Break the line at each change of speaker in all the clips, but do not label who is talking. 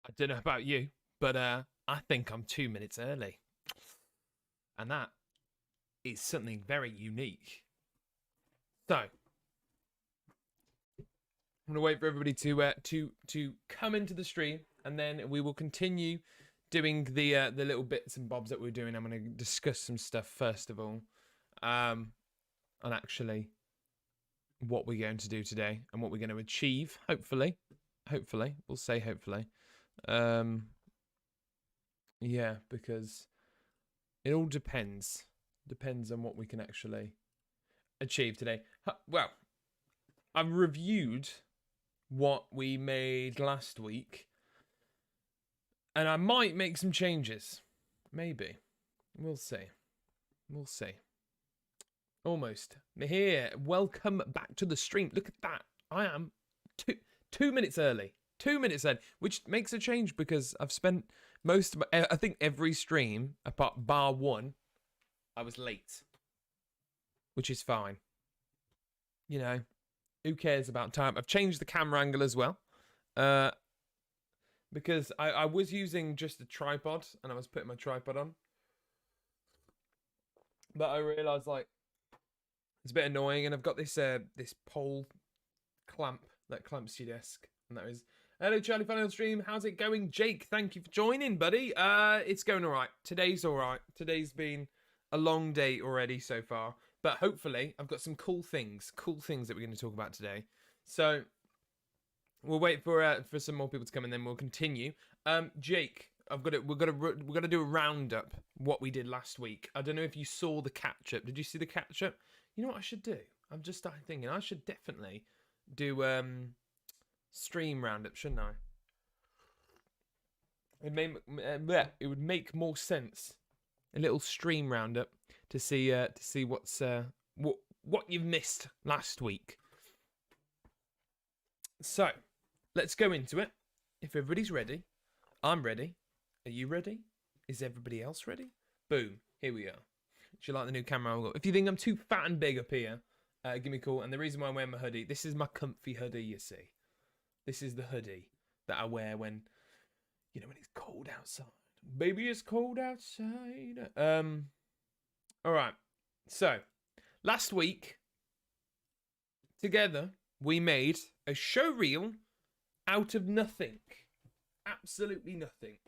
I don't know about you, but I think I'm 2 minutes early. And that is something very unique. So, I'm gonna wait for everybody to come into the stream, and then we will continue doing the little bits and bobs that we're doing. I'm gonna discuss some stuff first of all, on actually what we're going to do today and what we're going to achieve. Hopefully, we'll say hopefully. Yeah, because it all depends on what we can actually achieve today. Well, I've reviewed what we made last week, and I might make some changes. Maybe. We'll see. Almost. Here, welcome back to the stream. Look at that. I am 2 minutes early. 2 minutes early, which makes a change because I've spent most of I think every stream, apart bar one, I was late. Which is fine. You know, who cares about time? I've changed the camera angle as well. Because I was using just a tripod, and I was putting my tripod on. But I realised, like, it's a bit annoying, and I've got this this pole clamp that clamps your desk, and that is... Hello, Charlie, finally on stream. How's it going? Jake, thank you for joining, buddy. It's going all right. Today's all right. Today's been a long day already so far, but hopefully I've got some cool things that we're going to talk about today. So we'll wait for some more people to come, and then we'll continue. Jake, we're gonna do a roundup what we did last week. I don't know if you saw the catch up. Did you see the catch up? You know what I should do? I'm just starting thinking I should definitely do stream roundup, shouldn't I? It would make more sense. A little stream roundup to see what's what you've missed last week. So, let's go into it. If everybody's ready, I'm ready. Are you ready? Is everybody else ready? Boom, here we are. Do you like the new camera? If you think I'm too fat and big up here, give me a call. And the reason why I'm wearing my hoodie, this is my comfy hoodie, you see. This is the hoodie that I wear when, you know, when it's cold outside. Baby, it's cold outside. All right. So, last week, together, we made a showreel out of nothing. Absolutely nothing.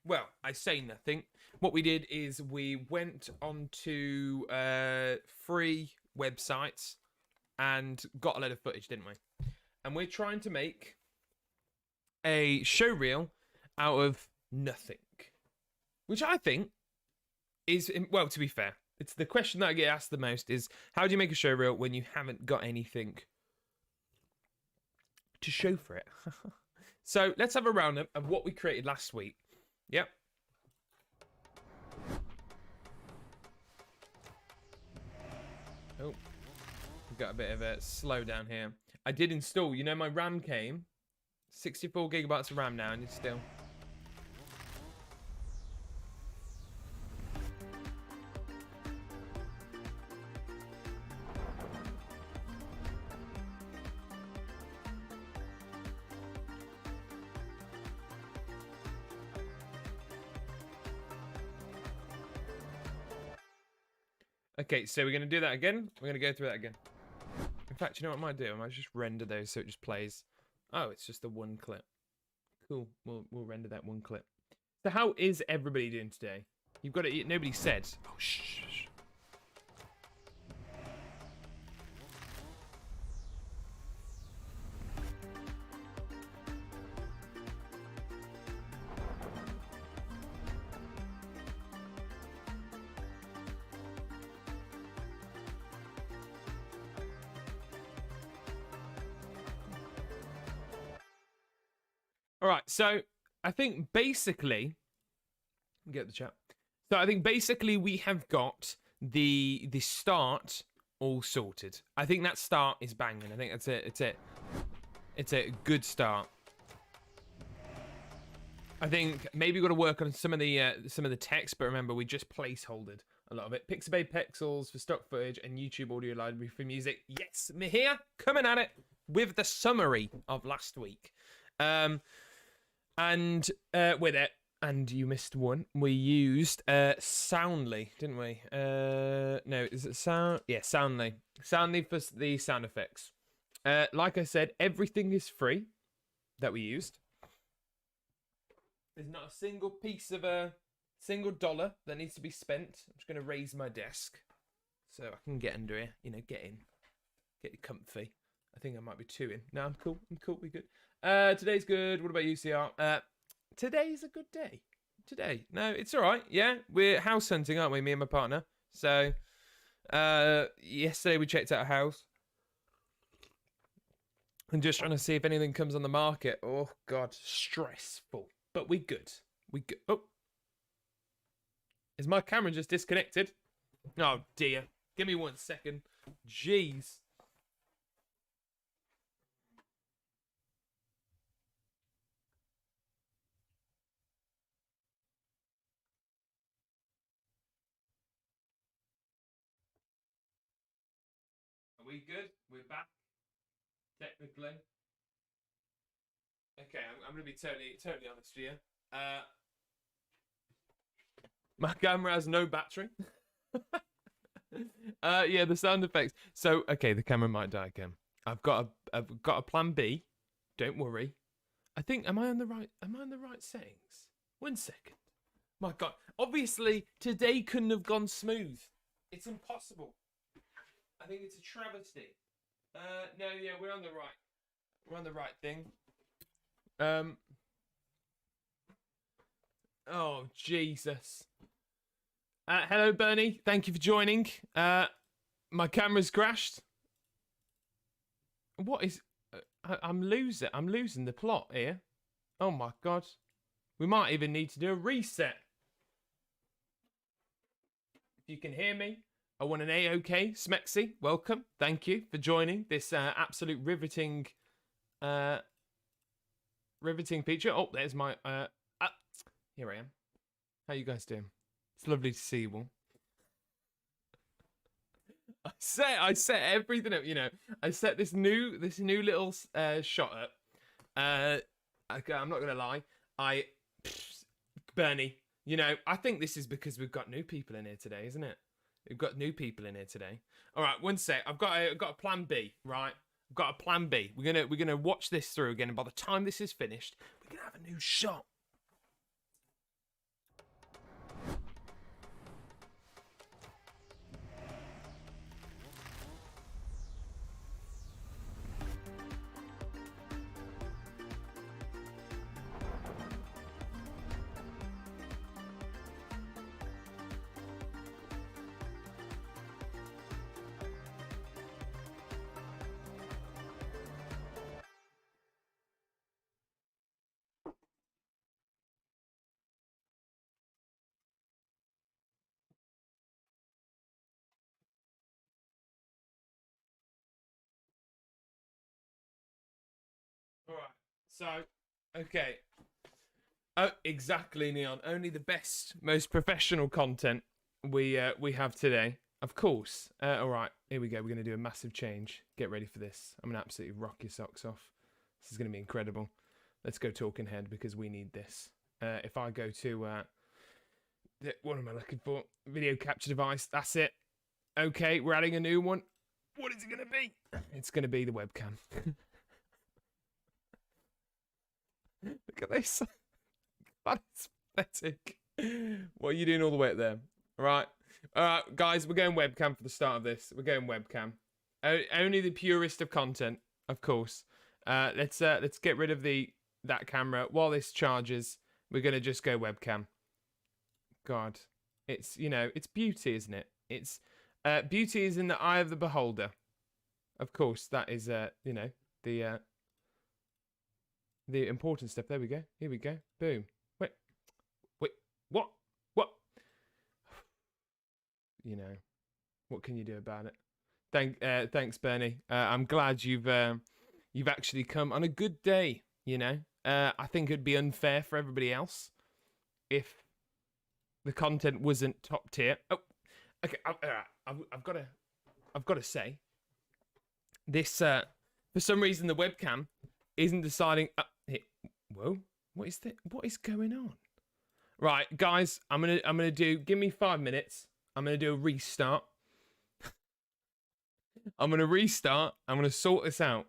Well, I say nothing. What we did is we went onto free websites and got a load of footage, didn't we? And we're trying to make a showreel out of nothing, which I think is, well, to be fair, it's the question that I get asked the most is, how do you make a showreel when you haven't got anything to show for it? So let's have a roundup of what we created last week. Yep. Oh, we've got a bit of a slowdown here. I did install, you know, my RAM came 64 gigabytes of RAM now, and it's still... Okay, so we're going to do that again. We're going to go through that again. In fact, you know what I might do? I might just render those so it just plays. Oh, it's just the one clip. Cool. We'll render that one clip. So how is everybody doing today? You've got it. Nobody said. Oh, shh. All right, so I think basically, get the chat. So I think basically we have got the start all sorted. I think that start is banging. I think that's it. It's a good start. I think maybe we've got to work on some of the text, but remember we just placeholdered a lot of it. Pixabay Pixels for stock footage and YouTube audio library for music. Yes, me here coming at it with the summary of last week. And with it, and you missed one, we used Soundly, didn't we? No, is it Sound? Yeah, Soundly. Soundly for the sound effects. Like I said, everything is free that we used. There's not a single piece of a single dollar that needs to be spent. I'm just going to raise my desk so I can get under here. You know, get in. Get comfy. I think I might be two in. No, I'm cool. I'm cool. We good. Today's good. What about you, CR? Today's a good day. Today. No, it's all right. Yeah, we're house hunting, aren't we? Me and my partner. So, yesterday we checked out a house. And just trying to see if anything comes on the market. Oh, God. Stressful. But we good. We good. Oh. Is my camera just disconnected? Oh, dear. Give me 1 second. Jeez. Are we good? We're back. Technically. Okay, I'm going to be totally honest with you. My camera has no battery. Yeah, the sound effects. So, okay, the camera might die again. I've got a plan B. Don't worry. I think am I on the right settings? 1 second. My God. Obviously, today couldn't have gone smooth. It's impossible. I think it's a travesty. No, yeah, we're on the right thing. Oh, Jesus. Hello, Bernie. Thank you for joining. My camera's crashed. What is... I'm losing the plot here. Oh, my God. We might even need to do a reset. If you can hear me, I want an A-OK. Smexy, welcome. Thank you for joining this absolute riveting feature. Oh, there's my... here I am. How you guys doing? It's lovely to see you all. I set everything up, you know. I set this new little shot up. I'm not gonna lie. Bernie, you know, I think this is because we've got new people in here today, isn't it? We've got new people in here today. All right, 1 sec. I've got a plan B, right? I've got a plan B. We're gonna watch this through again, and by the time this is finished, we're gonna have a new shot. All right. So, okay. Oh, exactly, Neon. Only the best, most professional content we have today. Of course. All right. Here we go. We're going to do a massive change. Get ready for this. I'm going to absolutely rock your socks off. This is going to be incredible. Let's go talking head because we need this. If I go to what am I looking for? Video capture device. That's it. Okay, we're adding a new one. What is it going to be? It's going to be the webcam. Look at this. That's pathetic. What are you doing all the way up there? All right, guys, we're going webcam for the start of this. We're going webcam. Only the purest of content, of course. Let's get rid of that camera while this charges. We're gonna just go webcam. God, it's it's beauty, isn't it? It's beauty is in the eye of the beholder. Of course, that is the important stuff. There we go. Here we go. Boom. Wait. What? What can you do about it? Thanks, Bernie. I'm glad you've actually come on a good day. I think it'd be unfair for everybody else if the content wasn't top tier. Oh, okay. I've got to say this. For some reason, the webcam isn't deciding. Whoa, What is going on? Right, guys, I'm gonna do. Give me 5 minutes. I'm gonna do a restart. I'm gonna restart. I'm gonna sort this out,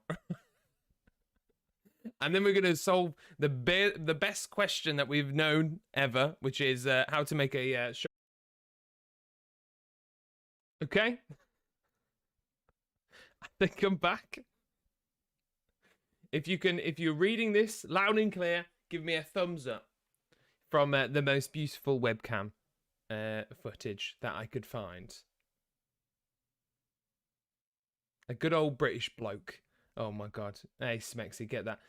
and then we're gonna solve the best question that we've known ever, which is how to make a show. Okay, I think I'm back. If you're reading this loud and clear, give me a thumbs up from the most beautiful webcam footage that I could find. A good old British bloke. Oh my god. Hey, Smexy, get that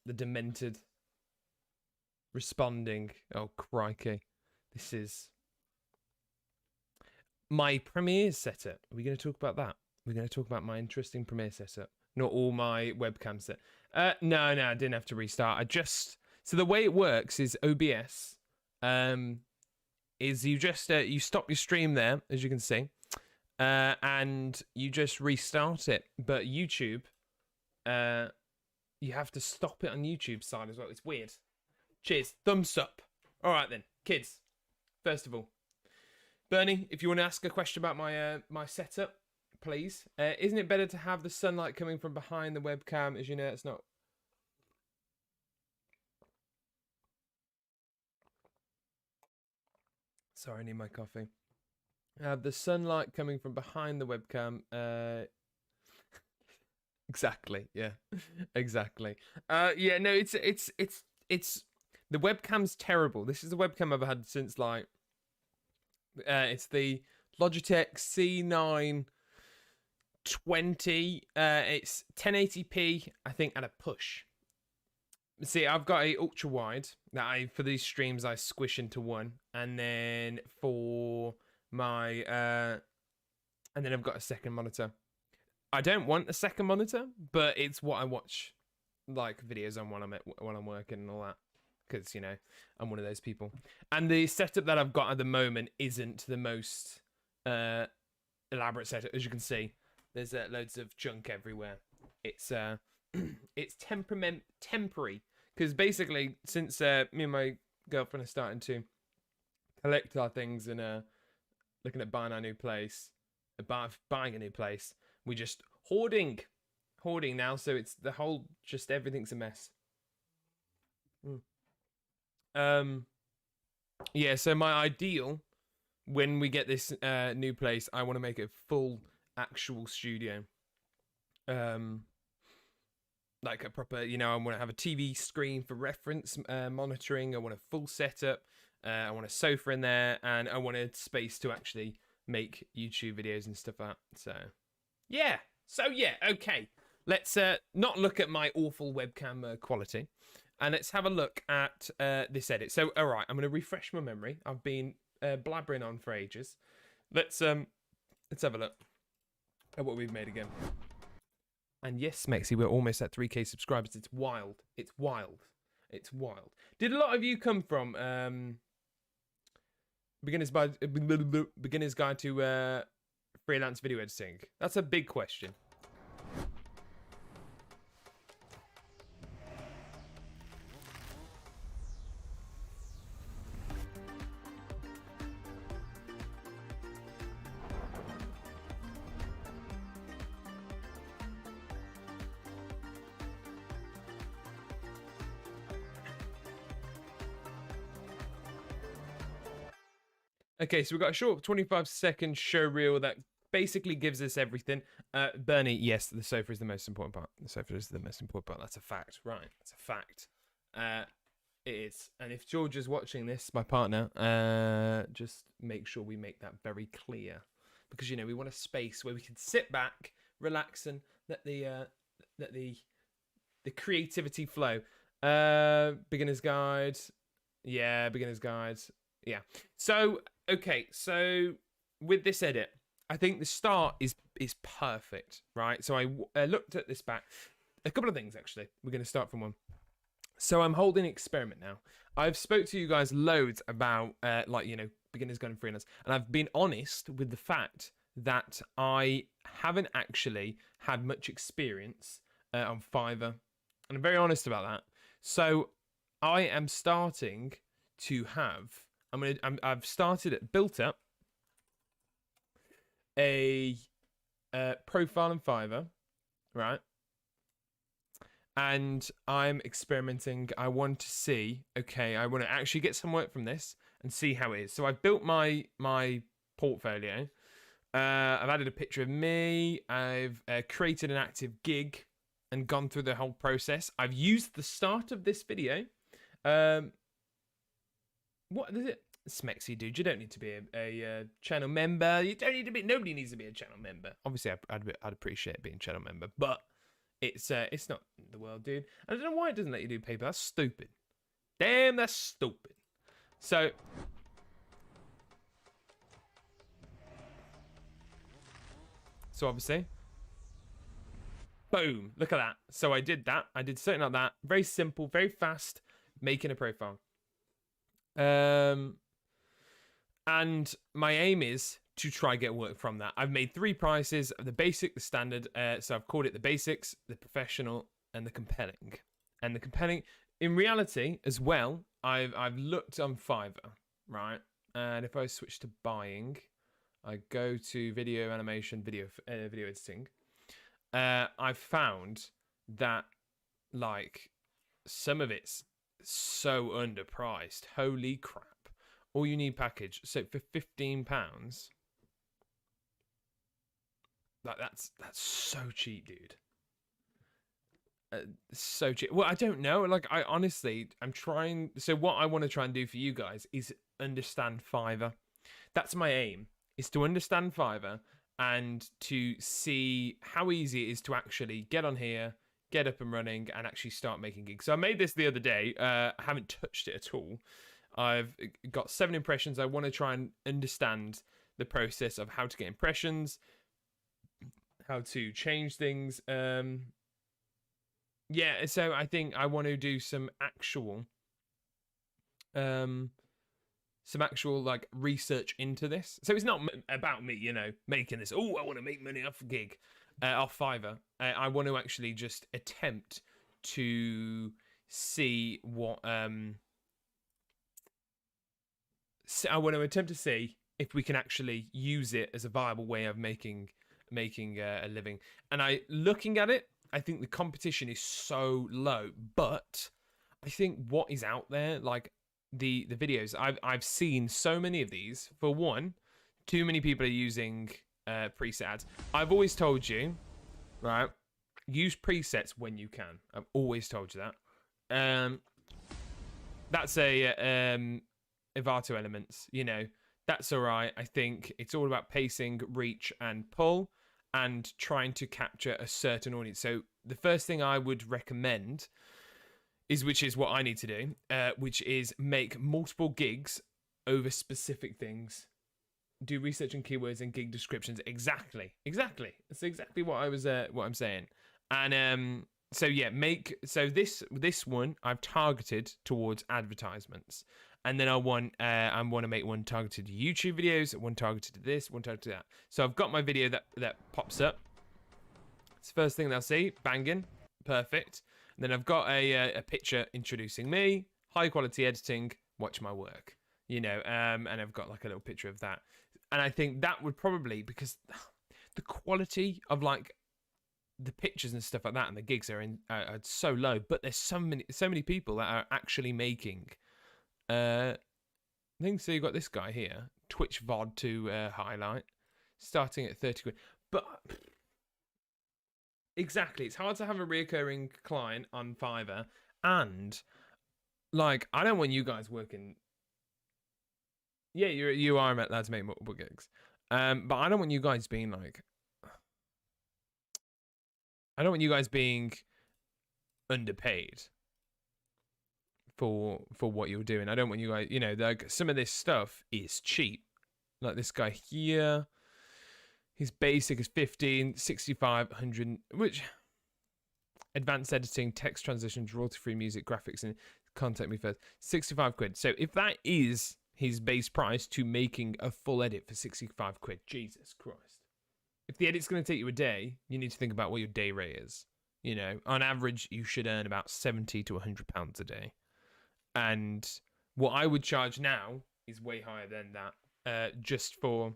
the demented responding. Oh crikey. This is my Premiere setup. Are we going to talk about that? We're going to talk about my interesting Premiere setup. Not all my webcam set. No, I didn't have to restart. So the way it works is OBS. Is you just you stop your stream there, as you can see, and you just restart it. But YouTube, you have to stop it on YouTube side as well. It's weird. Cheers, thumbs up. All right then, kids. First of all, Bernie, if you want to ask a question about my my setup, please. Isn't it better to have the sunlight coming from behind the webcam? As you know, it's not. Sorry, I need my coffee. The sunlight coming from behind the webcam. Exactly. Yeah. Exactly. Yeah. No. It's the webcam's terrible. This is the webcam I've had since like. It's the Logitech C920. It's 1080p, I think, at a push. See, I've got a ultra wide that for these streams I squish into one, and then for my and then I've got a second monitor. I don't want a second monitor, but it's what I watch like videos on when I'm working and all that, because you know I'm one of those people. And the setup that I've got at the moment isn't the most elaborate setup, as you can see. There's loads of junk everywhere. It's it's temporary, because basically since me and my girlfriend are starting to collect our things and looking at buying our new place, buying a new place, we're just hoarding now. So it's the whole, just everything's a mess. Yeah. So my ideal, when we get this new place, I want to make it full actual studio. Like a proper, you know, I want to have a TV screen for reference monitoring. I want a full setup. I want a sofa in there, and I want a space to actually make YouTube videos and stuff like that. So yeah, okay. Let's not look at my awful webcam quality, and let's have a look at this edit. So, all right, I'm going to refresh my memory. I've been blabbering on for ages. Let's have a look at what we've made again. And yes, Mexi, we're almost at 3K subscribers. It's wild. It's wild. It's wild. Did a lot of you come from beginner's guide to freelance video editing? That's a big question. Okay, so we've got a short 25-second showreel that basically gives us everything. Bernie, yes, the sofa is the most important part. The sofa is the most important part. That's a fact, right? That's a fact. It is. And if George is watching this, my partner, just make sure we make that very clear, because you know we want a space where we can sit back, relax, and let the creativity flow. Beginner's guide, yeah, beginner's guide, yeah. So. Okay, so with this edit, I think the start is perfect, right? So I looked at this back. A couple of things, actually. We're going to start from one. So I'm holding an experiment now. I've spoke to you guys loads about, like, you know, beginners going freelance. And I've been honest with the fact that I haven't actually had much experience on Fiverr. And I'm very honest about that. So I am starting to have. I've built up a profile in Fiverr, right? And I'm experimenting. I want to see. Okay, I want to actually get some work from this and see how it is. So I've built my portfolio. I've added a picture of me. I've created an active gig and gone through the whole process. I've used the start of this video. What is it? Smexy dude, you don't need to be a channel member. You don't need to be. Nobody needs to be a channel member. Obviously, I'd appreciate being a channel member, but it's not the world, dude. I don't know why it doesn't let you do paper. That's stupid. Damn, that's stupid. So obviously, boom, look at that. So I did that. I did something like that. Very simple, very fast, making a profile. And my aim is to try get work from that. I've made 3 prices: the basic, the standard. So I've called it the basics, the professional, and the compelling. And the compelling, in reality, as well, I've looked on Fiverr, right? And if I switch to buying, I go to video animation, video editing. I've found that like some of it's so underpriced. Holy crap! All you need package. So for £15, like that's so cheap, dude. So cheap. Well, I don't know. Like I honestly, I'm trying. So what I want to try and do for you guys is understand Fiverr. That's my aim. Is to understand Fiverr and to see how easy it is to actually get on here, get up and running, and actually start making gigs. So I made this the other day. I haven't touched it at all. I've got 7 impressions. I want to try and understand the process of how to get impressions, how to change things. Yeah, so I think I want to do some actual like research into this. So it's not about me, you know, making this. Oh, I want to make money off a gig, off Fiverr. I want to actually just attempt to see what I want to attempt to see if we can actually use it as a viable way of making a living. And looking at it, I think the competition is so low, but I think what is out there, like the videos, I've seen so many of these. For one, too many people are using preset ads. I've always told you, right? Use presets when you can. I've always told you that. That's a Evato elements, you know, that's all right. I think it's all about pacing, reach, and pull, and trying to capture a certain audience. So the first thing I would recommend which is what I need to do, which is make multiple gigs over specific things. Do research and keywords and gig descriptions. Exactly. That's exactly what I'm saying. And so yeah, this one I've targeted towards advertisements. And then I want to make one targeted to YouTube videos, one targeted to this, one targeted to that. So I've got my video that pops up. It's the first thing they'll see. Banging. Perfect. And then I've got a picture introducing me. High quality editing. Watch my work. You know, and I've got like a little picture of that. And I think that would probably, because the quality of like the pictures and stuff like that and the gigs are so low, but there's so many people that are actually making things. So you've got this guy here, Twitch VOD to highlight, starting at 30 quid. But exactly, it's hard to have a reoccurring client on Fiverr, and like I don't want you guys working. Yeah, you are allowed to make multiple gigs, but I don't want you guys being like, I don't want you guys being underpaid for what you're doing. I don't want you guys, you know, like some of this stuff is cheap. Like this guy here, his basic is 15, 65, 100, which advanced editing, text transitions, royalty-free music, graphics, and contact me first. 65 quid. So if that is his base price to making a full edit for 65 quid, Jesus Christ. If the edit's going to take you a day, you need to think about what your day rate is. You know, on average, you should earn about 70 to 100 pounds a day. And what I would charge now is way higher than that, just for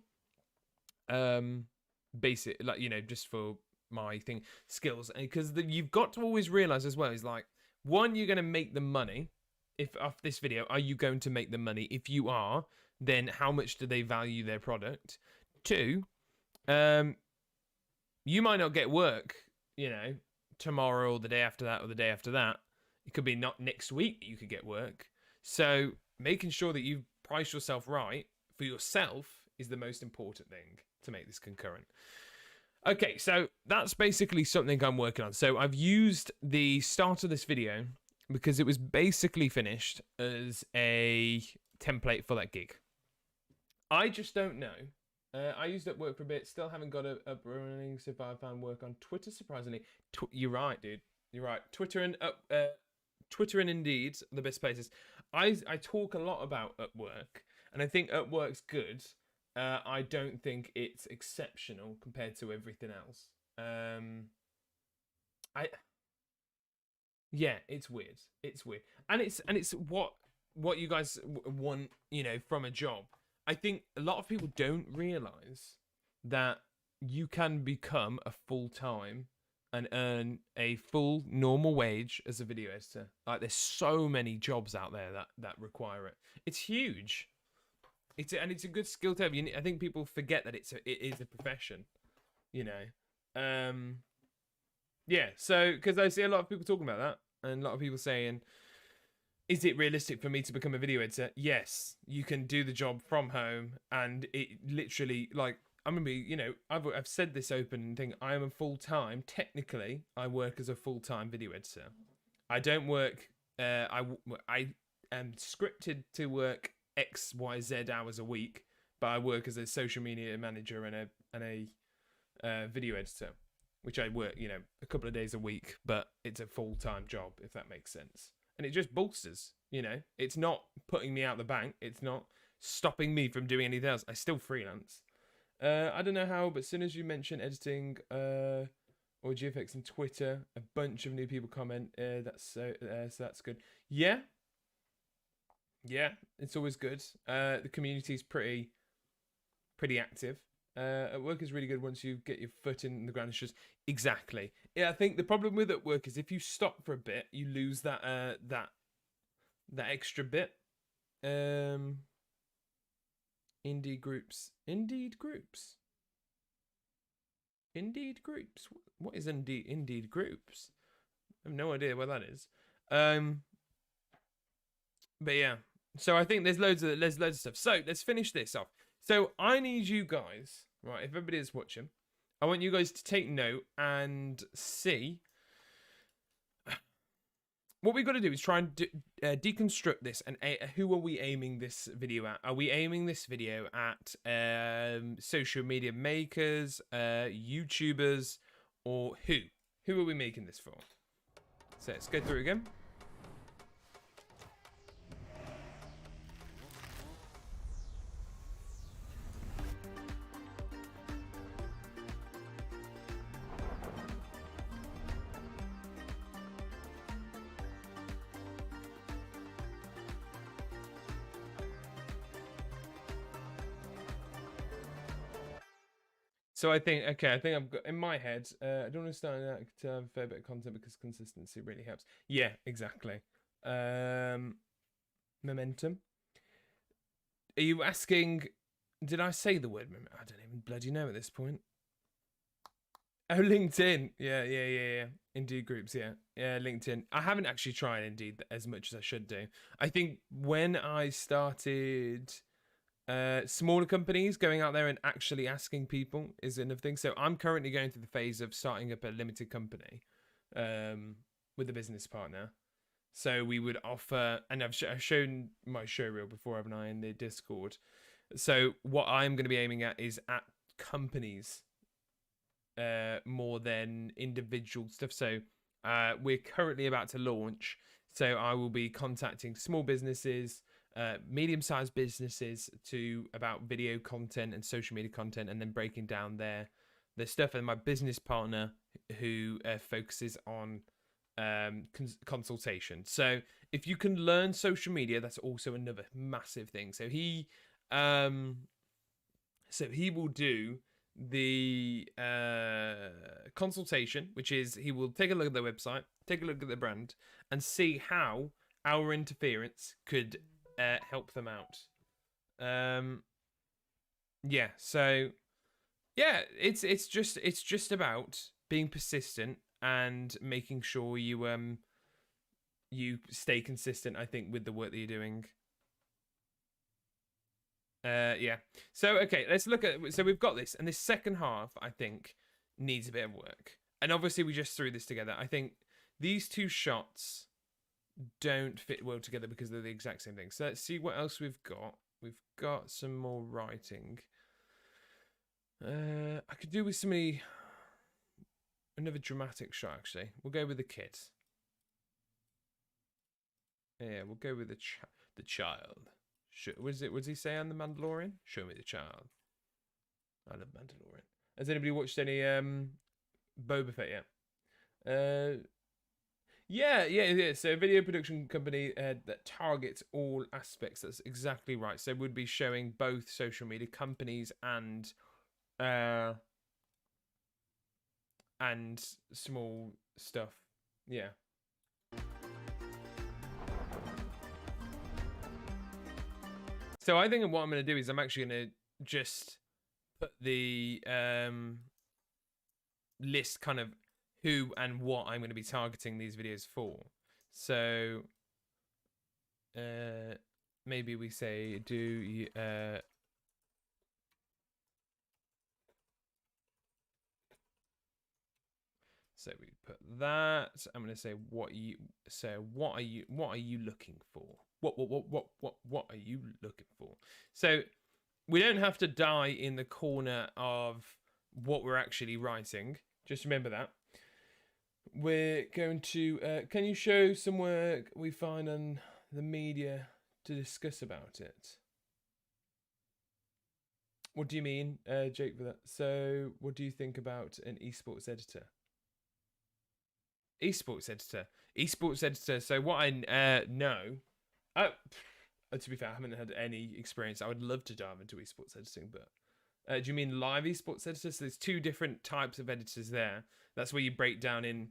basic, like, just for my thing skills. And because you've got to always realize as well is like, one, you're going to make the money. If off this video, are you going to make the money? If you are, then how much do they value their product? Two, you might not get work, tomorrow or the day after that or the day after that. It could be not next week that you could get work. So making sure that you price yourself right for yourself is the most important thing to make this concurrent. Okay, so that's basically something I'm working on. So I've used the start of this video because it was basically finished as a template for that gig. I just don't know. I used it at work for a bit. Still haven't got it up running. So far, I found work on Twitter. Surprisingly, you're right, dude. You're right. Twitter and Indeed are the best places. I talk a lot about Upwork, and I think Upwork's good. I don't think it's exceptional compared to everything else. Yeah, it's weird. It's weird, and it's what you guys want, from a job. I think a lot of people don't realize that you can become a full-time and earn a full normal wage as a video editor. Like, there's so many jobs out there that require it. It's huge. It's a good skill to have. I think people forget that it is a profession. Yeah. So because I see a lot of people talking about that, and a lot of people saying, is it realistic for me to become a video editor? Yes, you can do the job from home, and it literally, like, I'm gonna be, I've said this open thing. I am a full-time. Technically, I work as a full-time video editor. I don't work. I am scripted to work XYZ hours a week, but I work as a social media manager and a video editor, which I work, a couple of days a week, but it's a full-time job, if that makes sense. And it just bolsters, it's not putting me out the bank. It's not stopping me from doing anything else. I still freelance. I don't know how, but as soon as you mention editing or GFX on Twitter, a bunch of new people comment. So that's good. Yeah, it's always good. The community is pretty active. At work is really good once you get your foot in the ground. It's just exactly. Yeah, I think the problem with at work is if you stop for a bit, you lose that extra bit. Indeed groups. What is Indeed groups? I have no idea what that is. But yeah. So I think there's loads of stuff. So let's finish this off. So I need you guys, right? If everybody is watching, I want you guys to take note and see. What we've got to do is try and deconstruct this. And who are we aiming this video at? Are we aiming this video at social media makers, YouTubers, or who? Who are we making this for? So let's go through again. So I think I've got in my head. I don't want to start out to have a fair bit of content because consistency really helps. Yeah, exactly. Momentum. Are you asking? Did I say the word momentum? I don't even bloody know at this point. Oh, LinkedIn. Yeah. Indeed groups. Yeah, LinkedIn. I haven't actually tried Indeed as much as I should do. I think when I started. Smaller companies going out there and actually asking people is another thing. So I'm currently going through the phase of starting up a limited company with a business partner. So we would offer, and I've shown my showreel before, haven't I, in the Discord. So what I'm going to be aiming at is at companies more than individual stuff. So we're currently about to launch. So I will be contacting small businesses, medium-sized businesses about video content and social media content, and then breaking down their stuff. And my business partner, who focuses on consultation. So if you can learn social media, that's also another massive thing. So he will do the consultation, which is he will take a look at their website, take a look at the brand, and see how our interference could help them out. Yeah, so yeah, it's just about being persistent and making sure you stay consistent, I think, with the work that you're doing. Yeah. So okay, let's look at. So we've got this, and this second half, I think, needs a bit of work. And obviously, we just threw this together. I think these two shots don't fit well together because they're the exact same thing. So let's see what else we've got. We've got some more writing. I could do with another dramatic shot. Actually, we'll go with the kids. Yeah, we'll go with the child. Was he say on the Mandalorian? Show me the child. I love Mandalorian. Has anybody watched any Boba Fett yet? Yeah. So a video production company that targets all aspects. That's exactly right. So would be showing both social media companies and small stuff. Yeah. So I think what I'm going to do is I'm actually going to just put the list kind of who and what I'm going to be targeting these videos for. So maybe we say so we put that. I'm going to say what are you looking for? What are you looking for? So we don't have to die in the corner of what we're actually writing. Just remember that. We're going to can you show some work we find on the media to discuss about it? What do you mean, Jake, for that? So what do you think about an esports editor? Esports editor. So what I know, to be fair, I haven't had any experience. I would love to dive into esports editing, but do you mean live esports editors? So there's two different types of editors there. That's where you break down in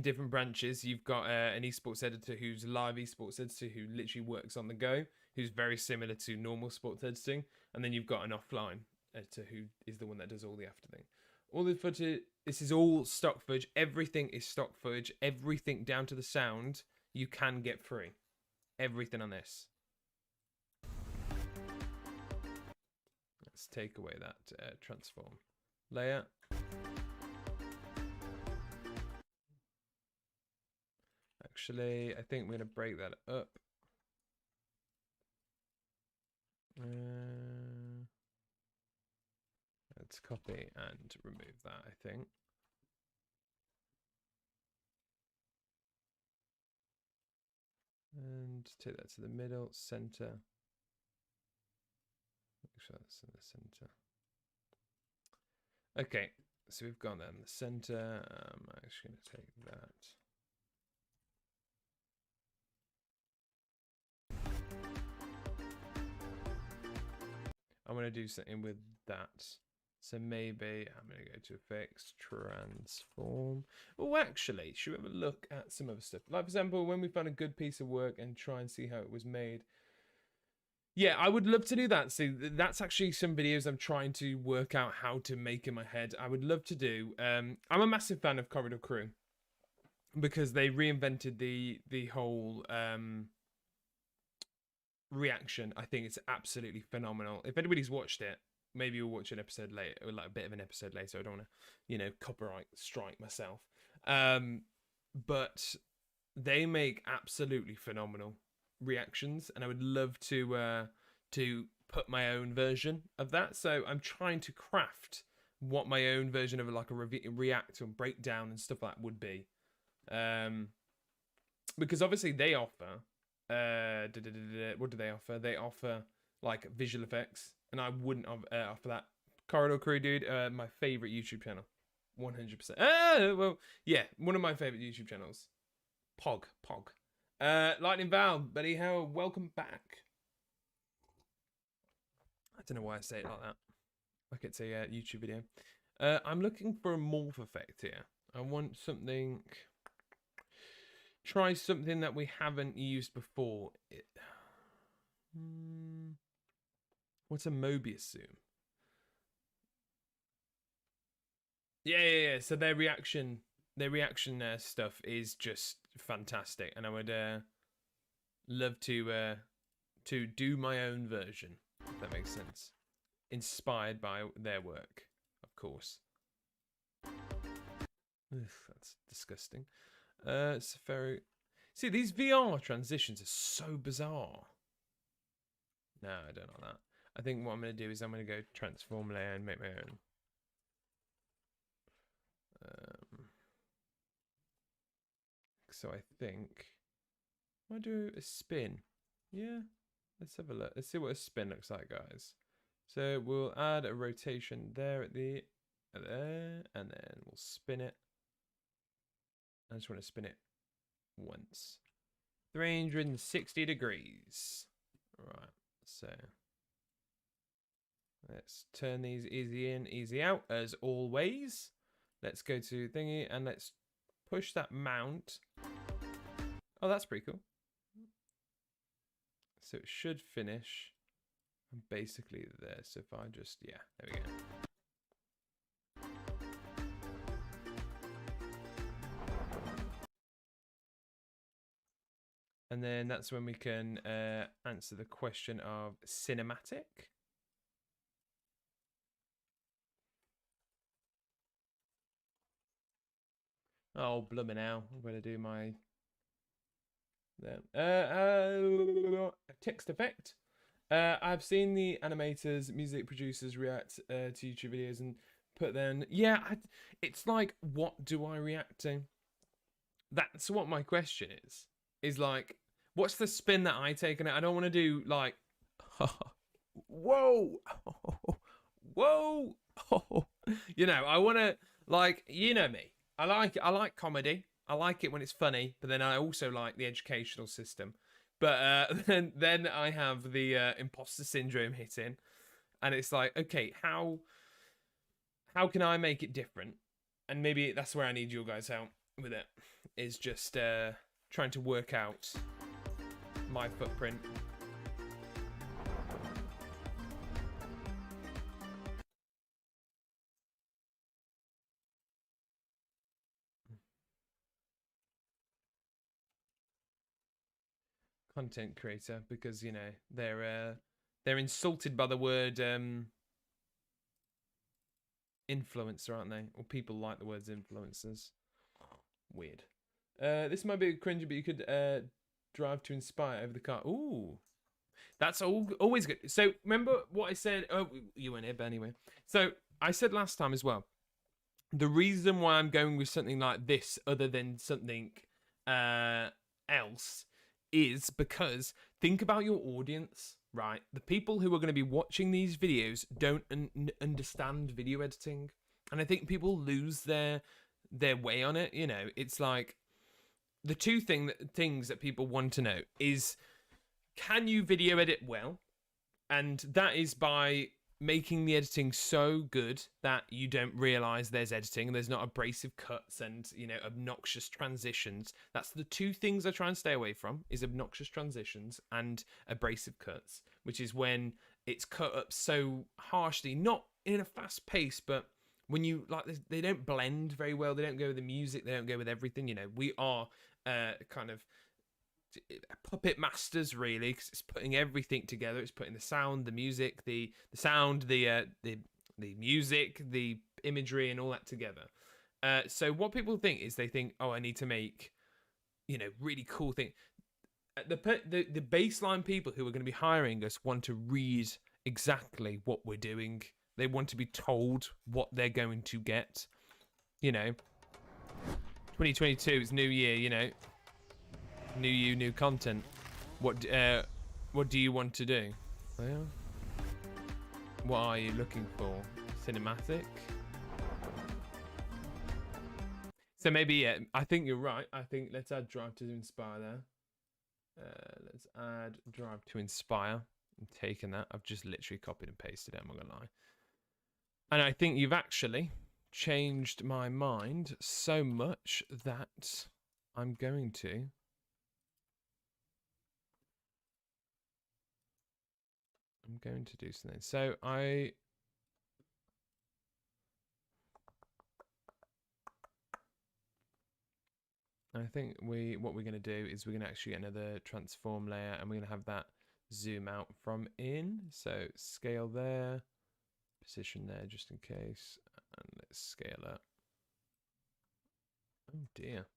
different branches. You've got an esports editor who's a live esports editor who literally works on the go, who's very similar to normal sports editing, and then you've got an offline editor who is the one that does all the after thing. All the footage, this is all stock footage. Everything is stock footage. Everything down to the sound you can get free. Everything on this. Let's take away that transform layer. Actually, I think we're going to break that up. Let's copy and remove that, I think. And take that to the middle, center. Make sure that's in the center. Okay, so we've gone down the center. I'm actually going to take that. I want to do something with that. So maybe I'm going to go to effects, transform. Oh, actually, should we have a look at some other stuff? Like, for example, when we find a good piece of work and try and see how it was made. Yeah, I would love to do that. So that's actually some videos I'm trying to work out how to make in my head. I would love to do. I'm a massive fan of Corridor Crew because they reinvented the whole reaction. I think it's absolutely phenomenal. If anybody's watched it, maybe we'll watch an episode later, or like a bit of an episode later. I don't want to, copyright strike myself. But they make absolutely phenomenal reactions, and I would love to put my own version of that. So I'm trying to craft what my own version of like a react or breakdown and stuff like that would be. Because obviously they offer what do they offer? They offer like visual effects, and I wouldn't offer that. Corridor Crew, dude, my favorite YouTube channel. 100%. Well, yeah, one of my favorite YouTube channels. Pog. Lightning Val, Buddy How, welcome back. I don't know why I say it like that. Like it's a YouTube video. I'm looking for a morph effect here. I want something. Try something that we haven't used before. What's a Mobius zoom? Yeah. So their reaction stuff is just fantastic, and I would love to do my own version, if that makes sense. Inspired by their work, of course. Ugh, that's disgusting. Safari. See, these VR transitions are so bizarre. No, I don't like that. I think what I'm going to do is I'm going to go transform layer and make my own. So I think I do a spin. Yeah, let's have a look. Let's see what a spin looks like, guys. So we'll add a rotation there at the there, and then we'll spin it. I just want to spin it once. 360 degrees. Right, so let's turn these easy in, easy out, as always. Let's go to thingy, and let's push that mount. Oh, that's pretty cool. So it should finish basically there. So if I just, yeah, there we go. And then that's when we can answer the question of cinematic. Oh, blooming hell. I'm going to do my text effect. I've seen the animators, music producers react to YouTube videos and put them. Yeah, it's like, what do I react to? That's what my question is. Is like, what's the spin that I take on it? I don't want to do like, whoa, whoa, you know. I want to, like, you know me. I like comedy. I like it when it's funny, but then I also like the educational system. But then I have the imposter syndrome hitting, and it's like, okay, how can I make it different? And maybe that's where I need your guys' help with it. Is just trying to work out my footprint. Content creator, because you know they're insulted by the word influencer, aren't they? Or people like the words influencers. Weird. This might be cringy, but you could drive to inspire over the car. Ooh, that's always good. So remember what I said? Oh, you weren't here, but anyway. So I said last time as well. The reason why I'm going with something like this, other than something else, is because think about your audience, right? The people who are going to be watching these videos don't understand video editing, and I think people lose their way on it. You know, it's like the two things that people want to know is, can you video edit well? And that is by making the editing so good that you don't realize there's editing and there's not abrasive cuts and, you know, obnoxious transitions. That's the two things I try and stay away from, is obnoxious transitions and abrasive cuts, which is when it's cut up so harshly, not in a fast pace, but when you, like, they don't blend very well. They don't go with the music. They don't go with everything. You know, we are kind of puppet masters, really, because it's putting everything together. It's putting the sound, the music, the sound, the music, the imagery, and all that together. So what people think is, they think, oh, I need to make, you know, really cool thing. The baseline people who are going to be hiring us want to read exactly what we're doing. They want to be told what they're going to get. You know, 2022 is new year. You know. New you, new content. What do you want to do? Well, what are you looking for? Cinematic? So maybe, yeah, I think you're right. I think let's add drive to inspire there. Let's add drive to inspire. I'm taking that. I've just literally copied and pasted it. I'm not gonna lie. And I think you've actually changed my mind so much that I'm going to do something. So I think what we're going to do is we're going to actually get another transform layer, and we're going to have that zoom out from in. So scale there, position there just in case, and let's scale up. Oh dear.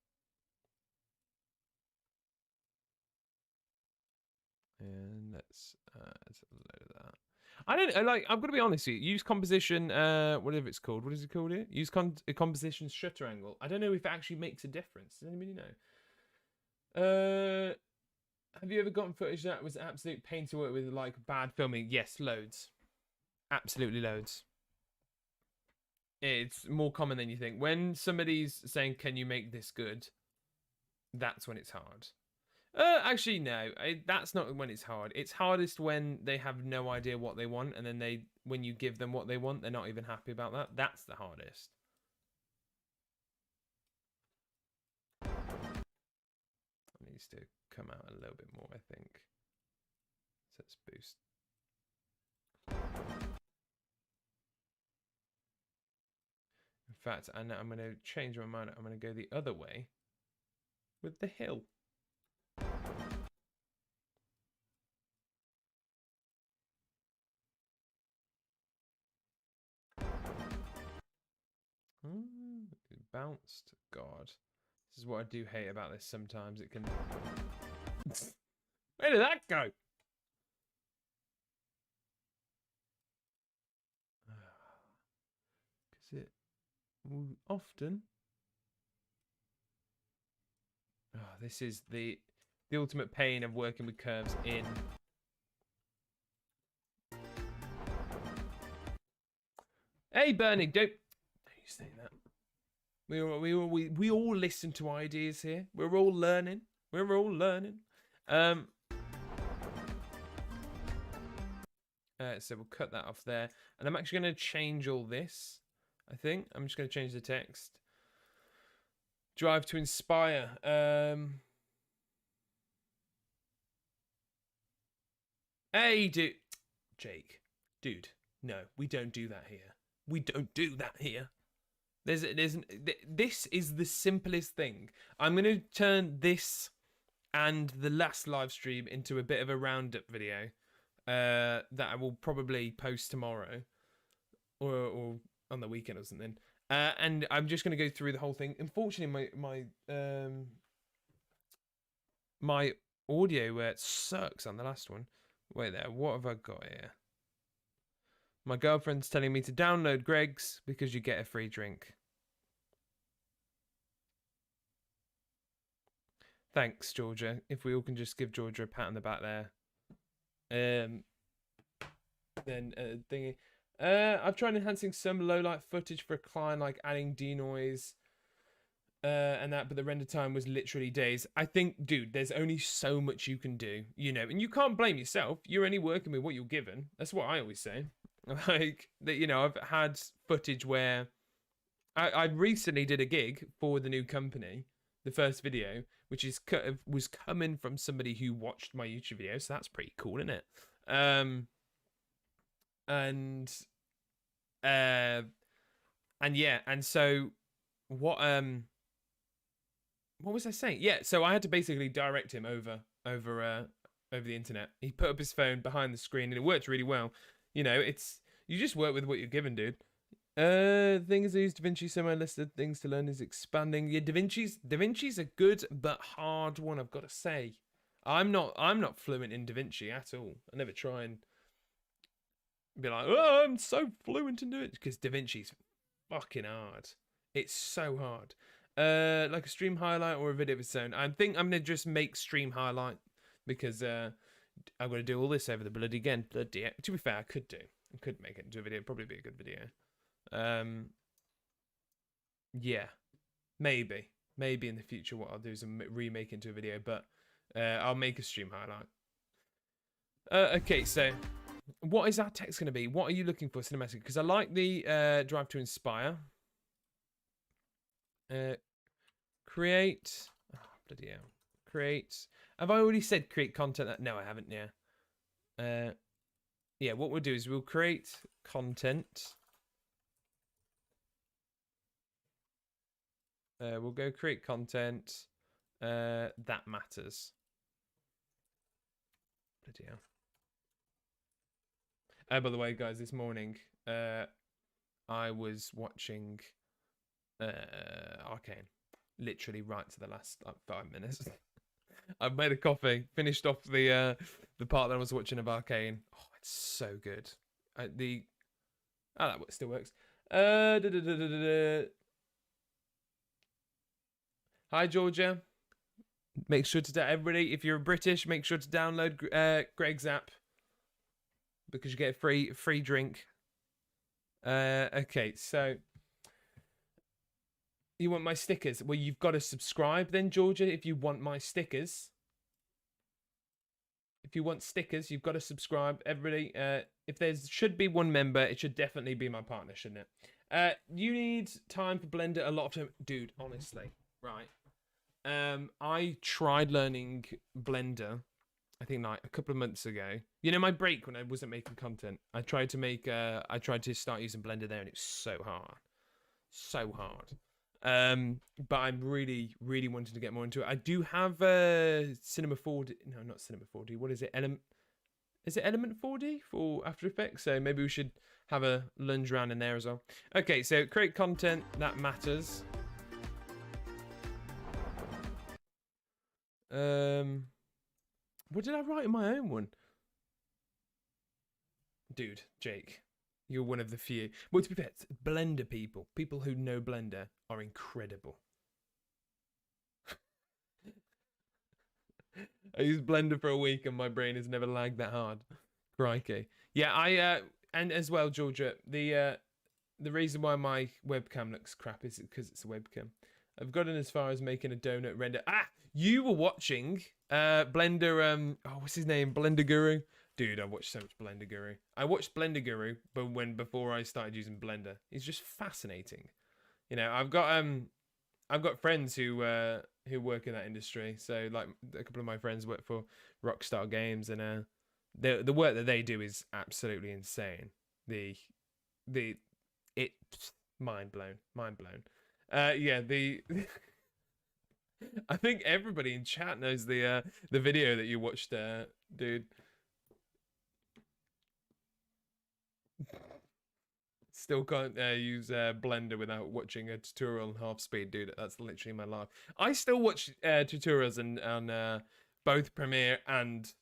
And let's add a load of that. I don't like. I'm gonna be honest with you. Use composition. Whatever it's called. What is it called here? Use composition shutter angle. I don't know if it actually makes a difference. Does anybody know? Have you ever gotten footage that was absolute pain to work with, like bad filming? Yes, loads. Absolutely loads. It's more common than you think. When somebody's saying, "Can you make this good?" That's when it's hard. Actually, no. That's not when it's hard. It's hardest when they have no idea what they want, and then when you give them what they want, they're not even happy about that. That's the hardest. It needs to come out a little bit more, I think. So let's boost. In fact, I'm going to change my mind. I'm going to go the other way with the hill. It bounced. God. This is what I do hate about this sometimes. It can... Where did that go? Because it often... Oh, this is the ultimate pain of working with curves in... Hey, Bernie, don't you say that. We all listen to ideas here. We're all learning. We're all learning. So we'll cut that off there. And I'm actually going to change all this, I think. I'm just going to change the text. Drive to inspire. Hey, dude. Jake. Dude. No, we don't do that here. We don't do that here. This is the simplest thing. I'm going to turn this and the last live stream into a bit of a roundup video that I will probably post tomorrow or on the weekend or something. And I'm just going to go through the whole thing. Unfortunately, my audio sucks on the last one. Wait there, what have I got here? My girlfriend's telling me to download Greg's because you get a free drink. Thanks, Georgia. If we all can just give Georgia a pat on the back there. Thingy. I've tried enhancing some low light footage for a client, like adding denoise and that, but the render time was literally days. I think, dude, there's only so much you can do, you know, and you can't blame yourself. You're only working with what you're given. That's what I always say. Like that, you know, I've had footage where I recently did a gig for the new company, the first video, which was coming from somebody who watched my YouTube video, so that's pretty cool, isn't it? And yeah, and so what was I saying? Yeah, so I had to basically direct him over the internet. He put up his phone behind the screen, and it worked really well. You know, you just work with what you're given, dude. Things I use DaVinci, so my list of things to learn is expanding. Yeah, DaVinci's a good but hard one, I've got to say. I'm not fluent in DaVinci at all. I never try and be like, oh, I'm so fluent in it, because DaVinci's fucking hard. It's so hard. Like a stream highlight or a video of its own. I think I'm gonna just make stream highlight because I'm gonna do all this over the bloody again. Bloody. To be fair, I could make it into a video. It'd probably be a good video. Yeah. maybe in the future what I'll do is remake into a video, but I'll make a stream highlight. Okay, so what is our text going to be? What are you looking for cinematic? Because I like the drive to inspire. Create. Oh, bloody hell. Create. Have I already said create content? No, I haven't. Yeah. Yeah. What we'll do is we'll create content. We'll go create content. That matters. Bloody hell. By the way, guys, this morning I was watching Arcane, literally right to the last like 5 minutes. I've made a coffee, finished off the part that I was watching of Arcane. Oh, it's so good. That still works. Hi, Georgia. Make sure to everybody, if you're British, make sure to download Greg's app because you get a free drink. Okay, so you want my stickers? Well, you've got to subscribe then, Georgia, if you want my stickers. If you want stickers, you've got to subscribe. Everybody, if there should be one member, it should definitely be my partner, shouldn't it? You need time for Blender, a lot of time. Dude, honestly, right. I tried learning Blender, I think like a couple of months ago. You know, my break when I wasn't making content, I tried to start using Blender there, and it's so hard. But I'm really wanting to get more into it. I do have Cinema 4D. No, not Cinema 4D. What is it? Is it Element 4D for After Effects? So maybe we should have a lunge around in there as well. Okay, so create content that matters. What did I write in my own one? Dude, Jake, you're one of the few. Well, to be fair, Blender people who know Blender are incredible. I used Blender for a week and my brain has never lagged that hard. Crikey. Yeah, and as well, Georgia, the reason why my webcam looks crap is because it's a webcam. I've gotten as far as making a donut render. Ah, you were watching Blender. Oh, what's his name? Blender Guru. Dude, I watched so much Blender Guru. I watched Blender Guru, but before I started using Blender, it's just fascinating. You know, I've got friends who work in that industry. So like a couple of my friends work for Rockstar Games, and the work that they do is absolutely insane. Mind blown. Yeah, I think everybody in chat knows the video that you watched, dude. Still can't use Blender without watching a tutorial on half speed, dude. That's literally my life. I still watch tutorials on both Premiere and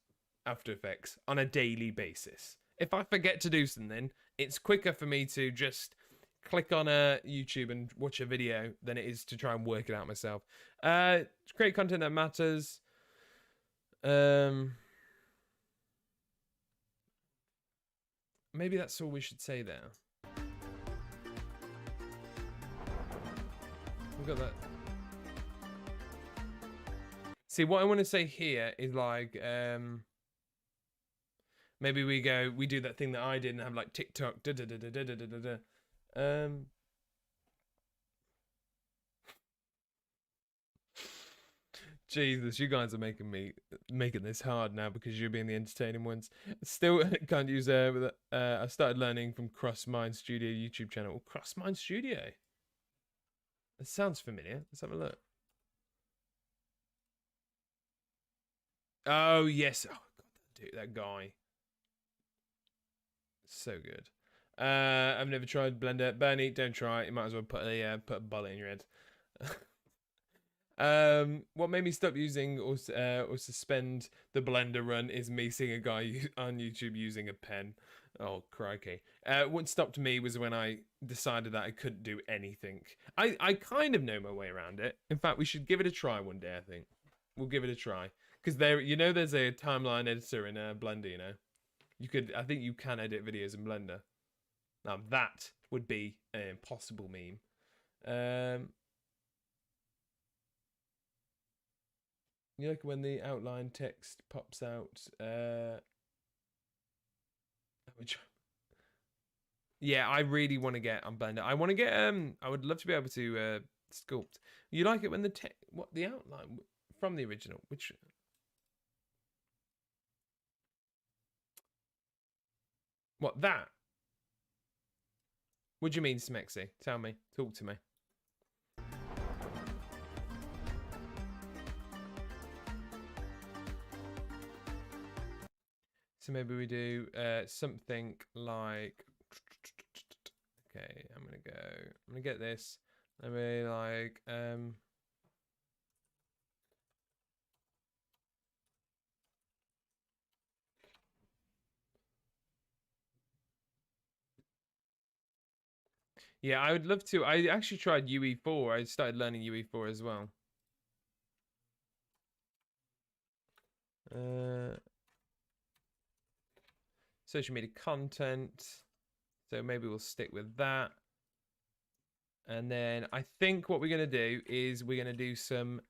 After Effects on a daily basis. If I forget to do something, it's quicker for me to just click on YouTube and watch a video than it is to try and work it out myself. Create content that matters. Maybe that's all we should say there. We've got that. See, what I want to say here is like, maybe we do that thing that I did and have like TikTok. Jesus, you guys are making this hard now because you're being the entertaining ones. Still can't use I started learning from CrossMind Studio YouTube channel. CrossMind Studio. It sounds familiar. Let's have a look. Oh yes. Oh god, dude, that guy. So good. I've never tried Blender. Bernie, don't try it. You might as well put a bullet in your head. What made me stop using or suspend the Blender run is me seeing a guy on YouTube using a pen. Oh, crikey. What stopped me was when I decided that I couldn't do anything. I kind of know my way around it. In fact, we should give it a try one day, I think. We'll give it a try. Because there's a timeline editor in Blender, you know. I think you can edit videos in Blender. Now, that would be an impossible meme. You like when the outline text pops out. Yeah, I really want to get on Blender. I want to get I would love to be able to sculpt. You like it when the outline from the original, which what that? What do you mean, Smexy? Tell me. Talk to me. So maybe we do something like, okay, I'm gonna get this. I mean, like, yeah, I would love to. I actually tried UE4. I started learning UE4 as well. Social media content. So maybe we'll stick with that. And then I think what we're going to do is we're going to do some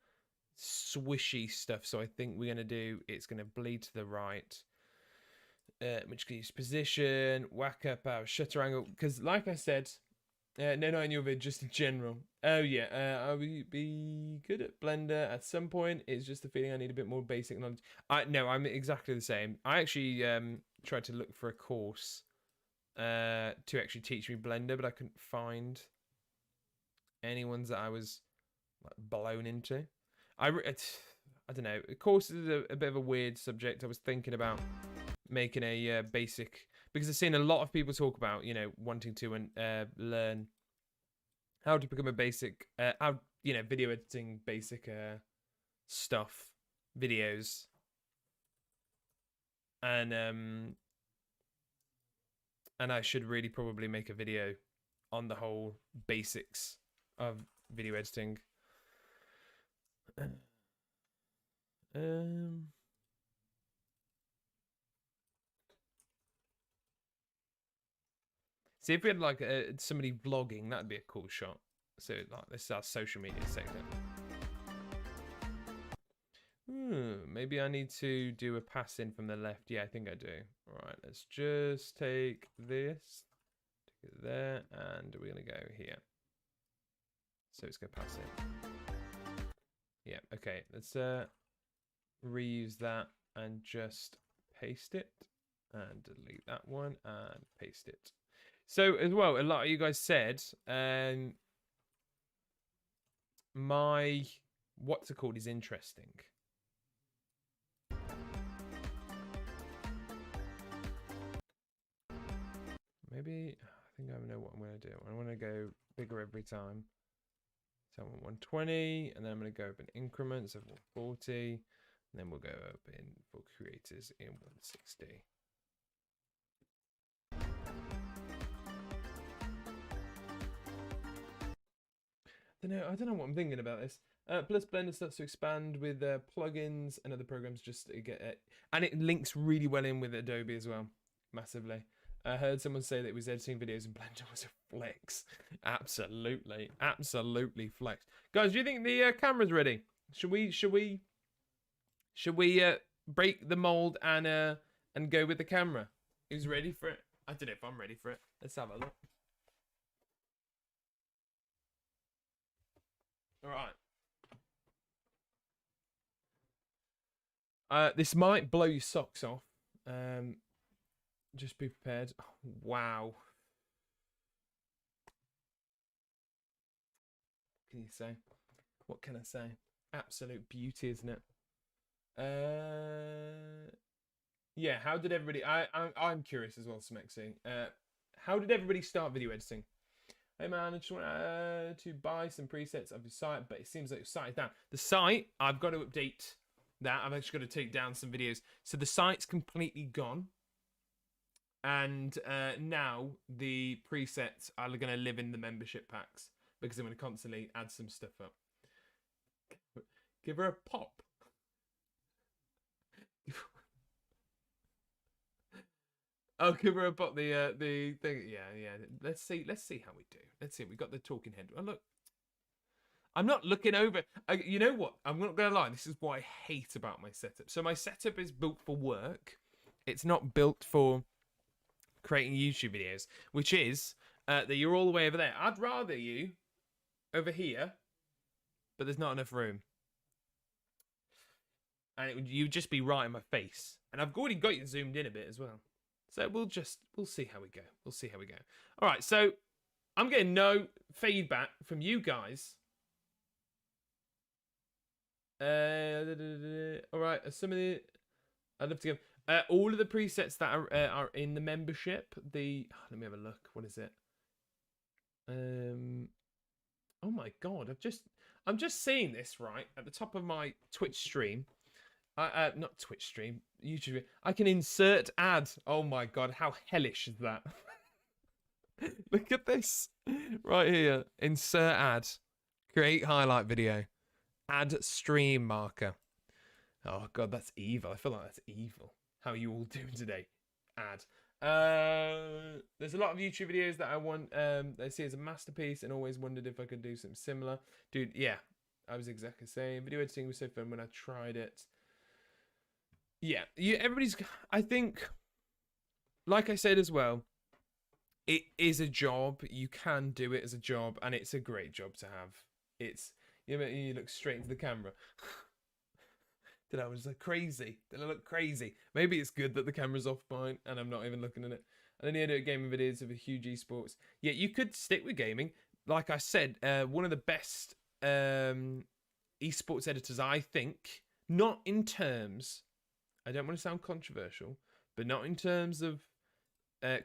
swishy stuff. So I think we're going to do, it's going to bleed to the right. Which can use position, whack up our shutter angle. Because like I said, no, not in your vid, just in general. Oh yeah, I will be good at Blender at some point. It's just the feeling I need a bit more basic knowledge. No, I'm exactly the same. I actually tried to look for a course to actually teach me Blender, but I couldn't find any ones that I was like blown into. I don't know. Of course, is a bit of a weird subject. I was thinking about making a basic, because I've seen a lot of people talk about, you know, wanting to learn how to become a basic, how, you know, video editing basic stuff, videos, and I should really probably make a video on the whole basics of video editing. See, if we had like somebody vlogging, that'd be a cool shot. So like this is our social media sector. Maybe I need to do a pass in from the left. Yeah, I think I do. All right, let's just take this, take it there, and we're gonna go here. So it's gonna pass in. Yeah, okay. Let's reuse that and just paste it, and delete that one and paste it. So as well, a lot of you guys said, my what's it called is interesting. Maybe I think I know what I'm going to do. I want to go bigger every time. So I want 120, and then I'm going to go up in increments of 140, and then we'll go up in for creators in 160. I don't know what I'm thinking about this. Plus, Blender starts to expand with plugins and other programs just to get it, and it links really well in with Adobe as well, massively. I heard someone say that it was editing videos in Blender was a flex. Absolutely, absolutely flex. Guys, do you think the camera's ready? Should we break the mold and go with the camera? Who's ready for it? I don't know if I'm ready for it. Let's have a look. All right. This might blow your socks off. Just be prepared. Oh, wow. What can you say? What can I say? Absolute beauty, isn't it? Yeah. How did everybody? I'm curious as well, Smexy. How did everybody start video editing? Hey man, I just want to buy some presets of your site, but it seems like your site is down. The site, I've got to update that. I've actually got to take down some videos. So the site's completely gone. And now the presets are going to live in the membership packs because I'm going to constantly add some stuff up. Give her a pop. Oh, give her a pop. The thing. Yeah. Let's see how we do. Let's see. We got the talking head. Oh look. I'm not looking over. You know what? I'm not gonna lie. This is what I hate about my setup. So my setup is built for work. It's not built for creating YouTube videos, which is that you're all the way over there. I'd rather you over here, but there's not enough room, and you'd just be right in my face. And I've already got you zoomed in a bit as well. So we'll see how we go. We'll see how we go. All right. So I'm getting no feedback from you guys. All right. Some of the I'd love to give all of the presets that are in the membership. Let me have a look. What is it? Oh my god! I'm just seeing this right at the top of my Twitch stream. Not Twitch stream, YouTube. I can insert ad. Oh my god, how hellish is that? Look at this right here. Insert ad. Create highlight video. Add stream marker. Oh god, that's evil. I feel like that's evil. How are you all doing today? Add. There's a lot of YouTube videos that I want. I see as a masterpiece, and always wondered if I could do something similar. Dude, yeah, I was exactly the same. Video editing was so fun when I tried it. Yeah, everybody's. I think, like I said as well, it is a job. You can do it as a job, and it's a great job to have. It's you look straight into the camera. Did I was like crazy? Did I look crazy? Maybe it's good that the camera's off mine and I'm not even looking at it. And then you do gaming videos of a huge esports. Yeah, you could stick with gaming. Like I said, one of the best esports editors, I think, not in terms, I don't want to sound controversial, but not in terms of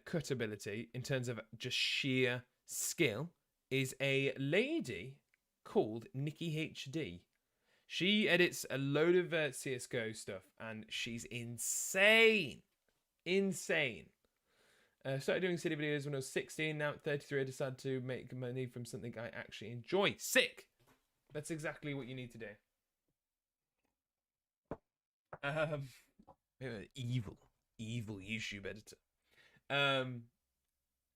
cut ability, in terms of just sheer skill, is a lady called Nikki HD. She edits a load of CSGO stuff, and she's insane. Insane. Started doing city videos when I was 16. Now at 33, I decided to make money from something I actually enjoy. Sick! That's exactly what you need to do. Evil YouTube editor.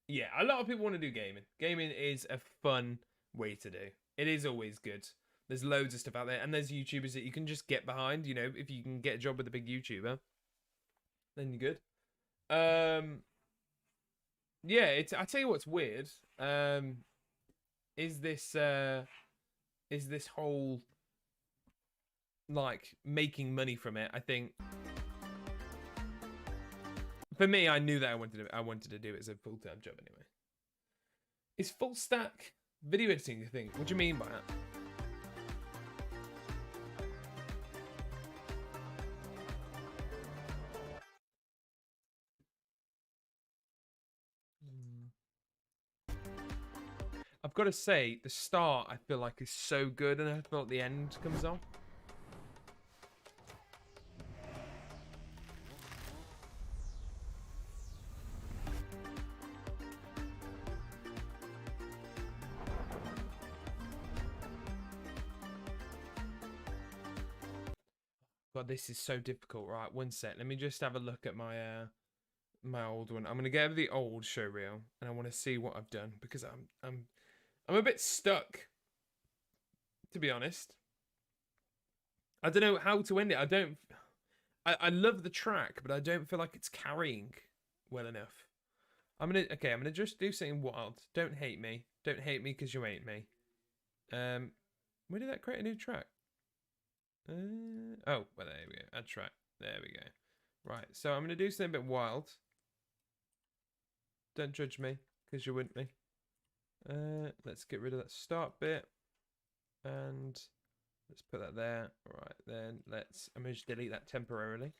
Yeah, a lot of people want to do gaming. Gaming is a fun way to do. It is always good. There's loads of stuff out there, and there's YouTubers that you can just get behind. You know, if you can get a job with a big YouTuber, then you're good. Yeah, I tell you what's weird. Is this whole like making money from it? I think for me, I knew that I wanted to do it as a full-time job anyway. Is full stack video editing a thing? What do you mean by that? I've got to say, the start I feel like is so good, and I feel like the end comes off. God, this is so difficult. Right, one sec. Let me just have a look at my my old one. I'm gonna get the old showreel, and I want to see what I've done because I'm a bit stuck, to be honest. I don't know how to end it. I love the track, but I don't feel like it's carrying well enough. I'm gonna just do something wild. Don't hate me. Don't hate me because you hate me. Where did that create a new track? Oh, well, there we go. Add track. There we go. Right, so I'm gonna do something a bit wild. Don't judge me because you wouldn't me. Let's get rid of that start bit, and let's put that there. All right, then I'm gonna just delete that temporarily.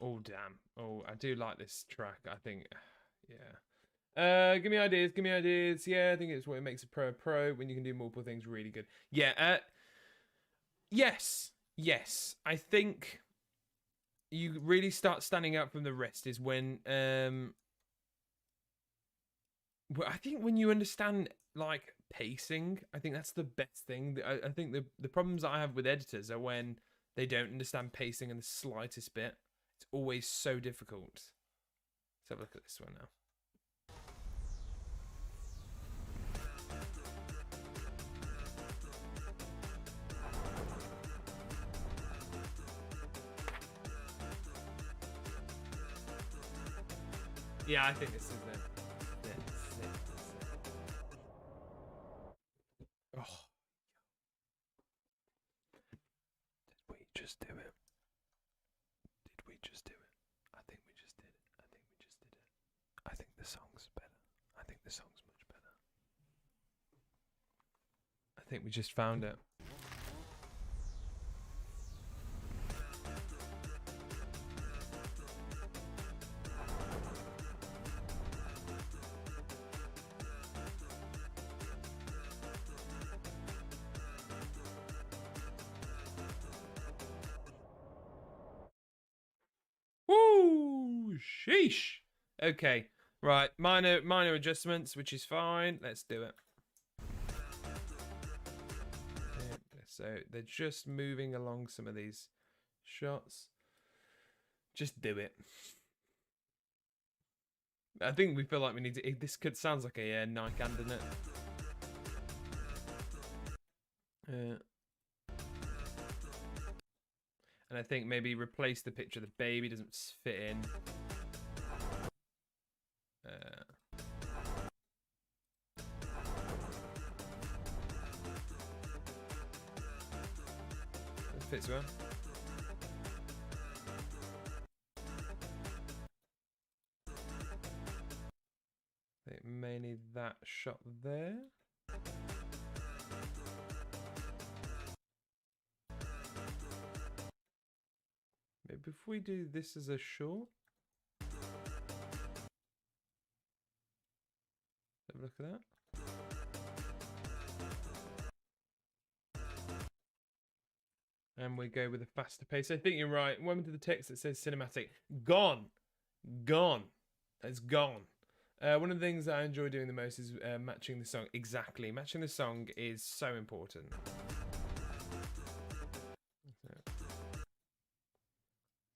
Oh damn! Oh, I do like this track. I think, Yeah. Give me ideas. Give me ideas. Yeah, I think it's what makes a pro when you can do multiple things really good. Yeah. Yes. Yes. I think you really start standing out from the rest is when I think when you understand like pacing, I think that's the best thing. I think the problems I have with editors are when they don't understand pacing in the slightest bit. It's always so difficult. Let's have a look at this one now. Yeah, I think this is it. Oh. Did we just do it? Did we just do it? I think we just did it. I think we just did it. I think the song's better. I think the song's much better. I think we just found it. Woo! Sheesh. Okay. Right. Minor adjustments, which is fine. Let's do it. So they're just moving along some of these shots. Just do it. I think we feel like we need to. This sounds like a Nike hand, doesn't it? And I think maybe replace the picture of the baby, doesn't fit in. It fits well. I think mainly that shot there. Maybe if we do this as a short. Have a look at that. And we go with a faster pace. I think you're right. When we do the text that says cinematic, gone. It's gone. One of the things that I enjoy doing the most is matching the song. Exactly. Matching the song is so important.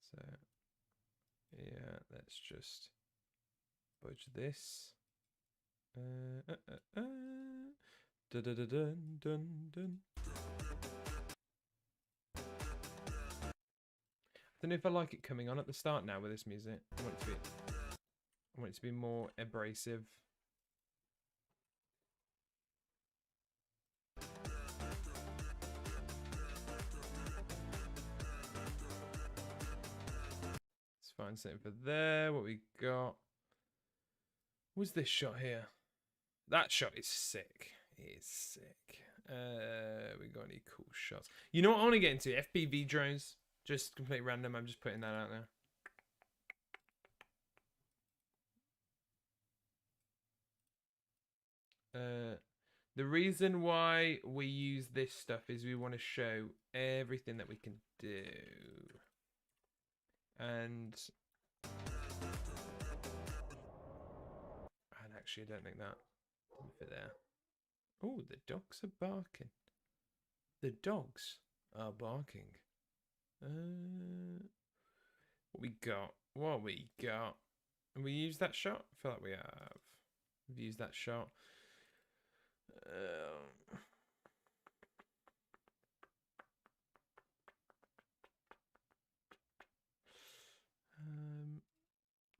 So yeah, let's just budge this. Dun, dun, dun, dun, dun. I don't know if I like it coming on at the start now with this music. I want it to be more abrasive. Let's find something for there. What we got? What's this shot here? That shot is sick. It is sick. We got any cool shots? You know what I want to get into? FPV drones. Just completely random. I'm just putting that out there. The reason why we use this stuff is we want to show everything that we can do. And actually, I don't think that didn't fit there. Oh, the dogs are barking. The dogs are barking. What we got? What we got? Have we used that shot? I feel like we have. We've used that shot.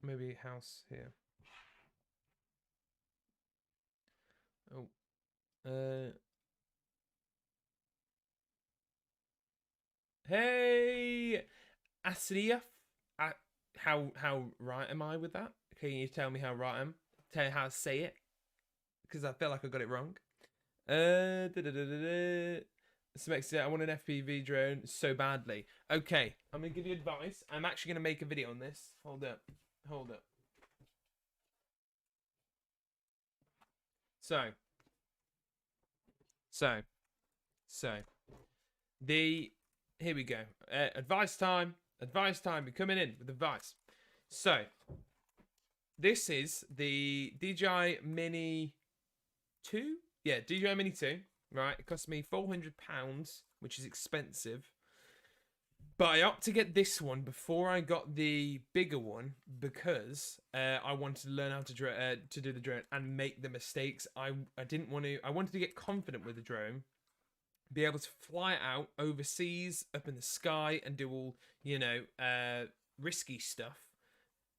Maybe house here. Oh. Hey, Asriaf. How right am I with that? Can you tell me how right I am? Tell me how to say it, because I feel like I got it wrong. Semexia, I want an FPV drone so badly. Okay, I'm gonna give you advice. I'm actually gonna make a video on this. Hold up. So, here we go. Advice time. Advice time. We're coming in with advice. So, this is the DJI Mini 2. Yeah, DJI Mini 2. Right, it cost me £400, which is expensive. But I opted to get this one before I got the bigger one because I wanted to learn how to do the drone and make the mistakes. I didn't want to. I wanted to get confident with the drone, be able to fly it out overseas, up in the sky, and do all risky stuff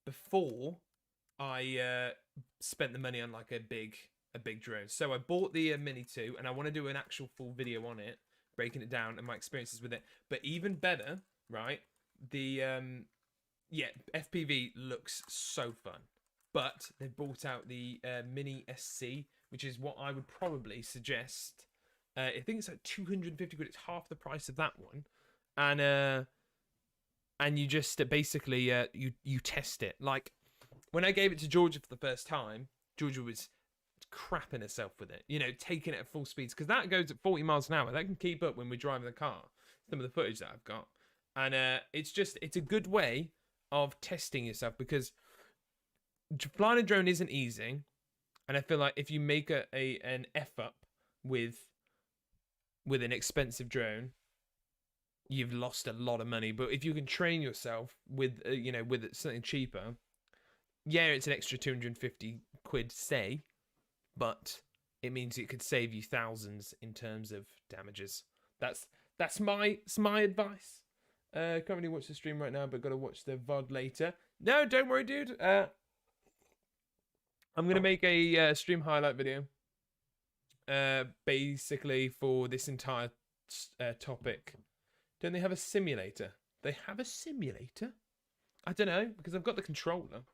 before I spent the money on like a big drone. So I bought the Mini 2, and I want to do an actual full video on it, breaking it down and my experiences with it. But even better, right? The FPV looks so fun. But they brought out the Mini SC, which is what I would probably suggest. I think it's like 250 quid. It's half the price of that one, and you just basically you test it. Like when I gave it to Georgia for the first time, Georgia was crapping herself with it, taking it at full speeds, because that goes at 40 miles an hour. That can keep up when we're driving the car. Some of the footage that I've got, and it's a good way of testing yourself, because flying a drone isn't easy, and I feel like if you make an F up with an expensive drone, you've lost a lot of money. But if you can train yourself with with something cheaper, yeah, it's an extra 250 quid, say, but it means it could save you thousands in terms of damages. That's my advice. Can't really watch the stream right now, but gotta watch the VOD later. No, don't worry, dude. I'm gonna make a stream highlight video, basically for this entire topic. Don't they have a simulator? They have a simulator? I don't know, because I've got the controller.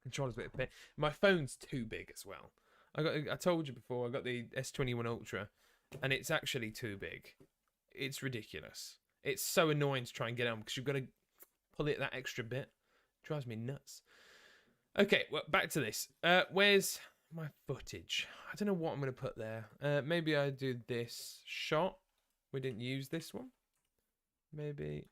Controller's a bit of a pain. My phone's too big as well. I told you before, I got the S21 Ultra, and it's actually too big. It's ridiculous. It's so annoying to try and get on, because you've got to pull it that extra bit. It drives me nuts. Okay, well, back to this. Where's my footage? I don't know what I'm going to put there. Maybe I do this shot. We didn't use this one. Maybe...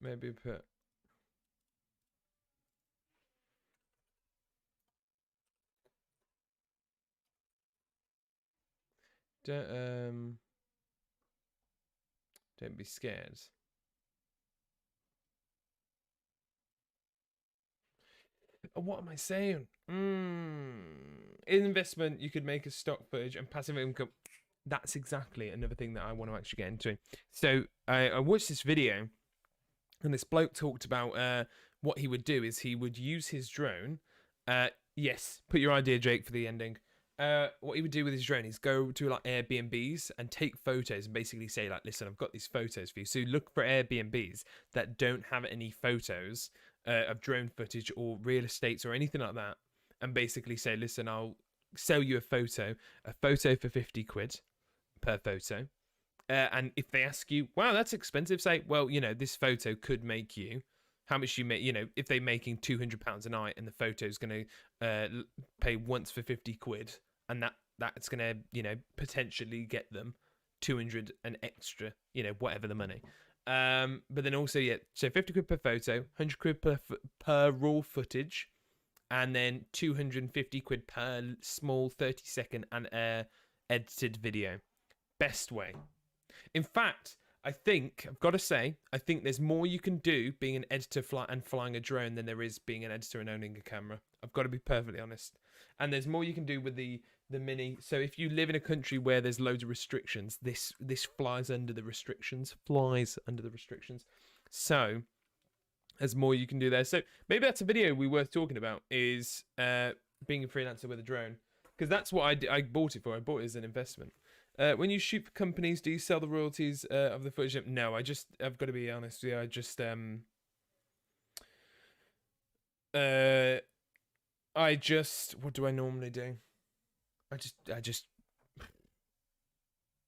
maybe put... Don't be scared. What am I saying? Investment, you could make a stock footage, and passive income. That's exactly another thing that I want to actually get into. So I watched this video, and this bloke talked about what he would do is he would use his drone. Yes, put your idea, Jake, for the ending. What he would do with his drone is go to like Airbnbs and take photos and basically say like, listen, I've got these photos for you. So look for Airbnbs that don't have any photos of drone footage or real estates or anything like that, and basically say, listen, I'll sell you a photo for 50 quid per photo. And if they ask you, wow, that's expensive, say, well, this photo could make you how much you make, if they're making £200 a night and the photo's going to pay once for 50 quid, and that's going to, potentially get them 200 and extra, whatever the money. But then also, yeah, so 50 quid per photo, 100 quid per raw footage, and then 250 quid per small 30-second and edited video. Best way. In fact, I think, I've got to say, I think there's more you can do being an editor and flying a drone than there is being an editor and owning a camera. I've got to be perfectly honest. And there's more you can do with the Mini. So if you live in a country where there's loads of restrictions, this flies under the restrictions. So there's more you can do there. So maybe that's a video we worth talking about, is being a freelancer with a drone. Because that's what I bought it for. I bought it as an investment. When you shoot for companies, do you sell the royalties of the footage? No, I've got to be honest with you. I just I just, what do I normally do? I just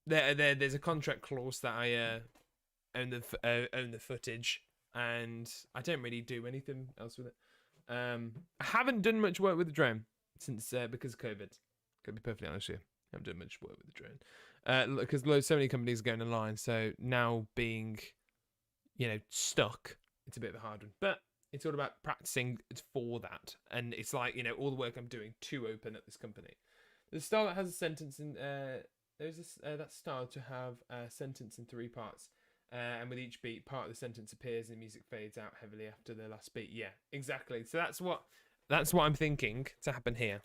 there's a contract clause that I own the footage, and I don't really do anything else with it. I haven't done much work with the drone since because of COVID. Gotta be perfectly honest with you, I haven't done much work with the drone because so many companies are going online. So now being, stuck, it's a bit of a hard one. But it's all about practicing for that, and it's like all the work I'm doing to open up this company. The style that has a sentence in there's this that style to have a sentence in 3 parts. And with each beat, part of the sentence appears and the music fades out heavily after the last beat. Yeah, exactly. So that's what I'm thinking to happen here.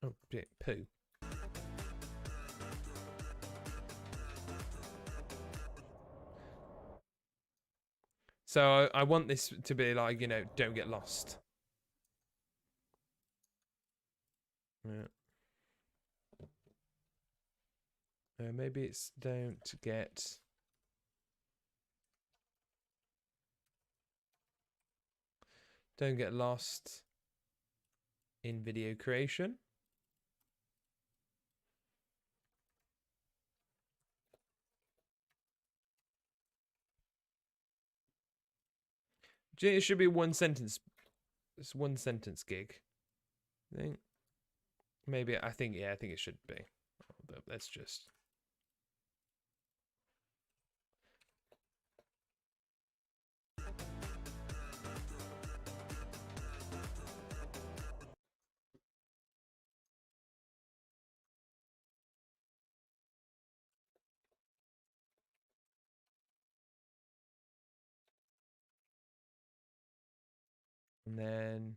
Oh, poo. So I want this to be like, don't get lost. Yeah. Maybe it's don't get lost in video creation. It should be one sentence. It's one sentence gig. I think. Maybe I think it should be. But let's just. And then,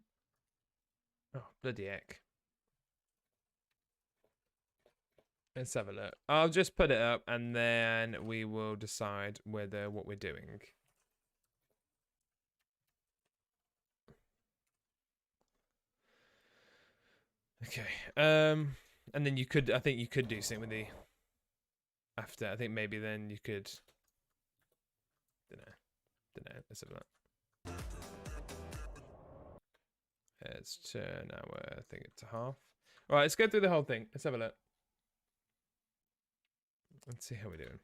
oh, bloody heck. Let's have a look. I'll just put it up and then we will decide what we're doing. Okay. And then I think you could do something with the after. I think maybe then you could. Don't know. Let's have a look. Let's turn our thing to half. All right, let's go through the whole thing. Let's have a look. Let's see how we're doing.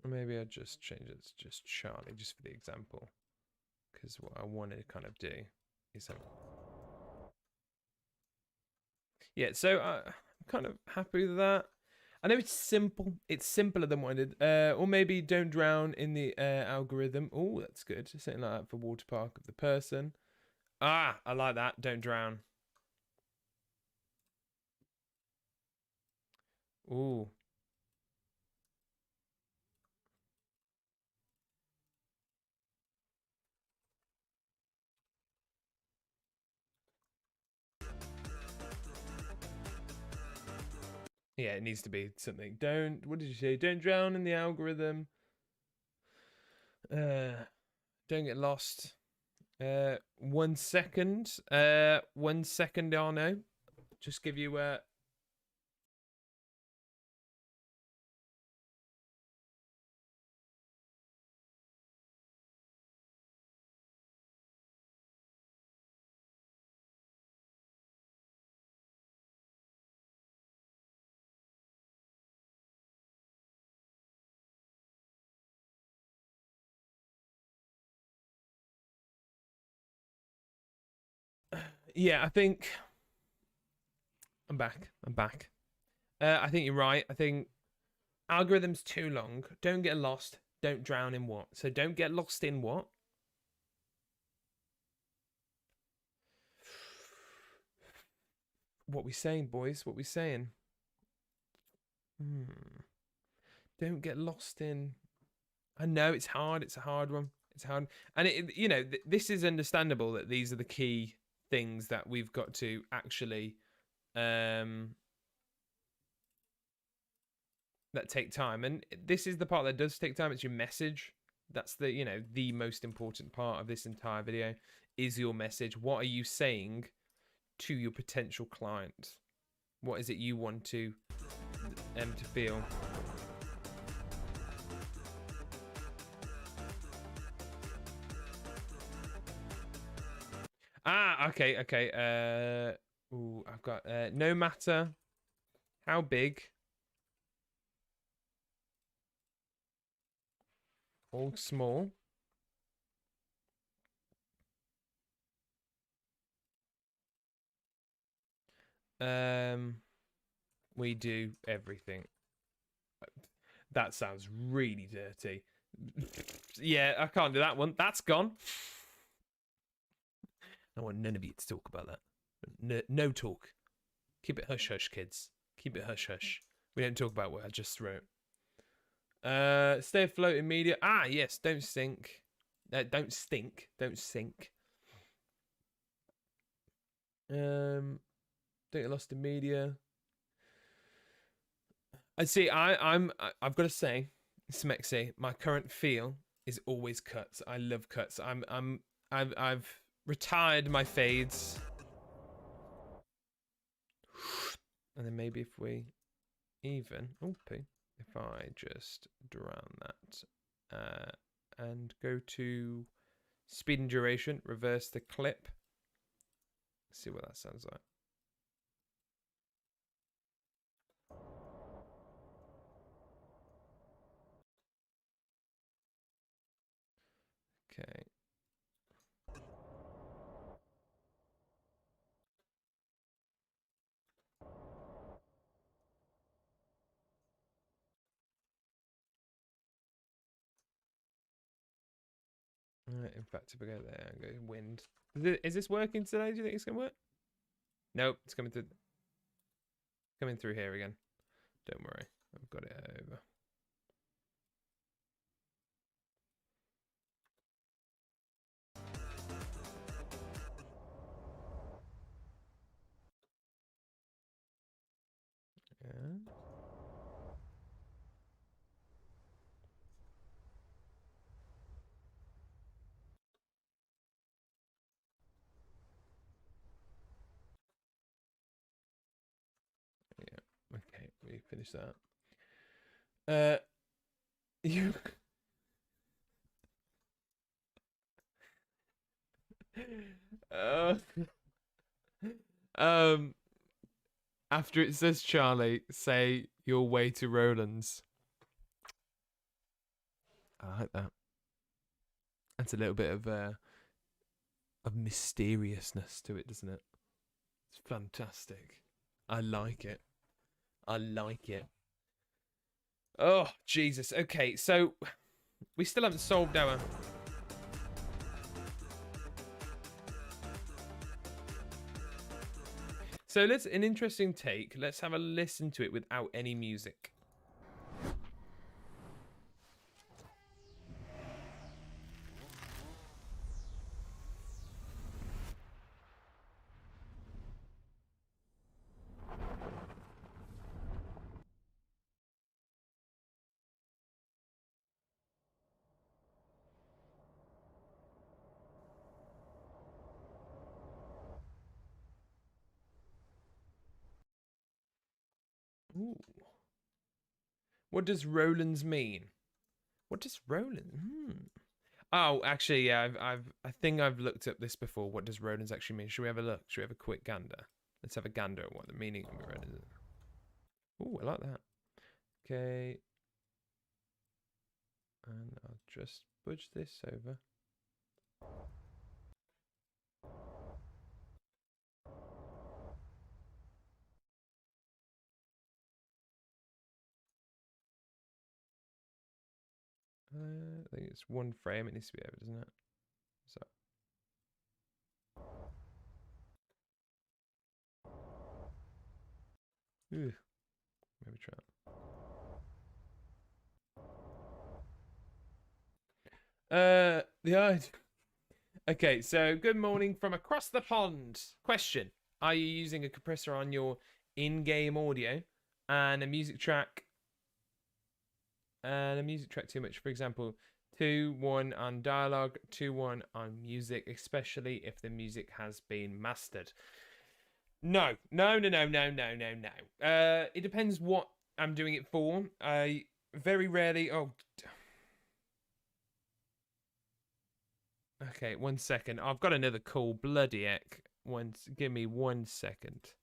Maybe I'll just change it to just Charlie, just for the example. Because what I want to kind of do is have... Yeah, so I'm kind of happy with that. I know it's simple. It's simpler than what I did. Or maybe don't drown in the algorithm. Oh, that's good. Something like that for waterpark of the person. Ah, I like that. Don't drown. Ooh. Yeah, it needs to be something. What did you say? Don't drown in the algorithm. Don't get lost. 1 second. 1 second, Arno. Just give you yeah, I think I'm back. I think you're right. I think algorithm's too long. Don't get lost. Don't drown in what? So don't get lost in what? What we saying, boys? What we saying? Don't get lost in. I know it's hard. It's a hard one. It's hard, and this is understandable that these are the key things that we've got to actually that take time, and this is the part that does take time. It's your message. That's the, you know, the most important part of this entire video is your message. What are you saying to your potential client? What is it you want to feel? Okay. Ooh, I've got no matter how big or small, we do everything. That sounds really dirty. Yeah, I can't do that one. That's gone. I want none of you to talk about that. No talk. Keep it hush hush, kids. Keep it hush hush. We don't talk about what I just wrote. Stay afloat in media. Ah, yes. Don't stink. Don't stink. Don't sink. Don't get lost in media. I see. I've got to say, Smexy, my current feel is always cuts. I love cuts. I've retired my fades. And then maybe if we even, if I just drown that and go to speed and duration, reverse the clip. Let's see what that sounds like. Okay. In fact, if I go there and go wind, is this working today? Do you think it's gonna work? Nope, it's coming through here again. Don't worry, I've got it over. Yeah. Yeah. Okay, we finished that. You. uh, after it says Charlie, say your way to Roland's. I like that. That's a little bit of mysteriousness to it, doesn't it? It's fantastic. I like it. I like it. Oh, Jesus. Okay, so we still haven't solved our... So let's, an interesting take. Let's have a listen to it without any music. Ooh. What does Roland's mean? What does Roland? Oh, actually, yeah, I think I've looked up this before. What does Roland's actually mean? Should we have a look? Should we have a quick gander? Let's have a gander at what the meaning of Roland's is. Ooh, I like that. Okay. And I'll just budge this over. I think it's one frame. It needs to be over, doesn't it? So. Ugh. Maybe try it. The idea. Okay, so good morning from across the pond. Question: are you using a compressor on your in-game audio and a music track too much? For example, 2:1 on dialogue, 2:1 on music, especially if the music has been mastered. No. It depends what I'm doing it for. I very rarely. Oh, okay. 1 second. I've got another call. Bloody heck. Give me 1 second.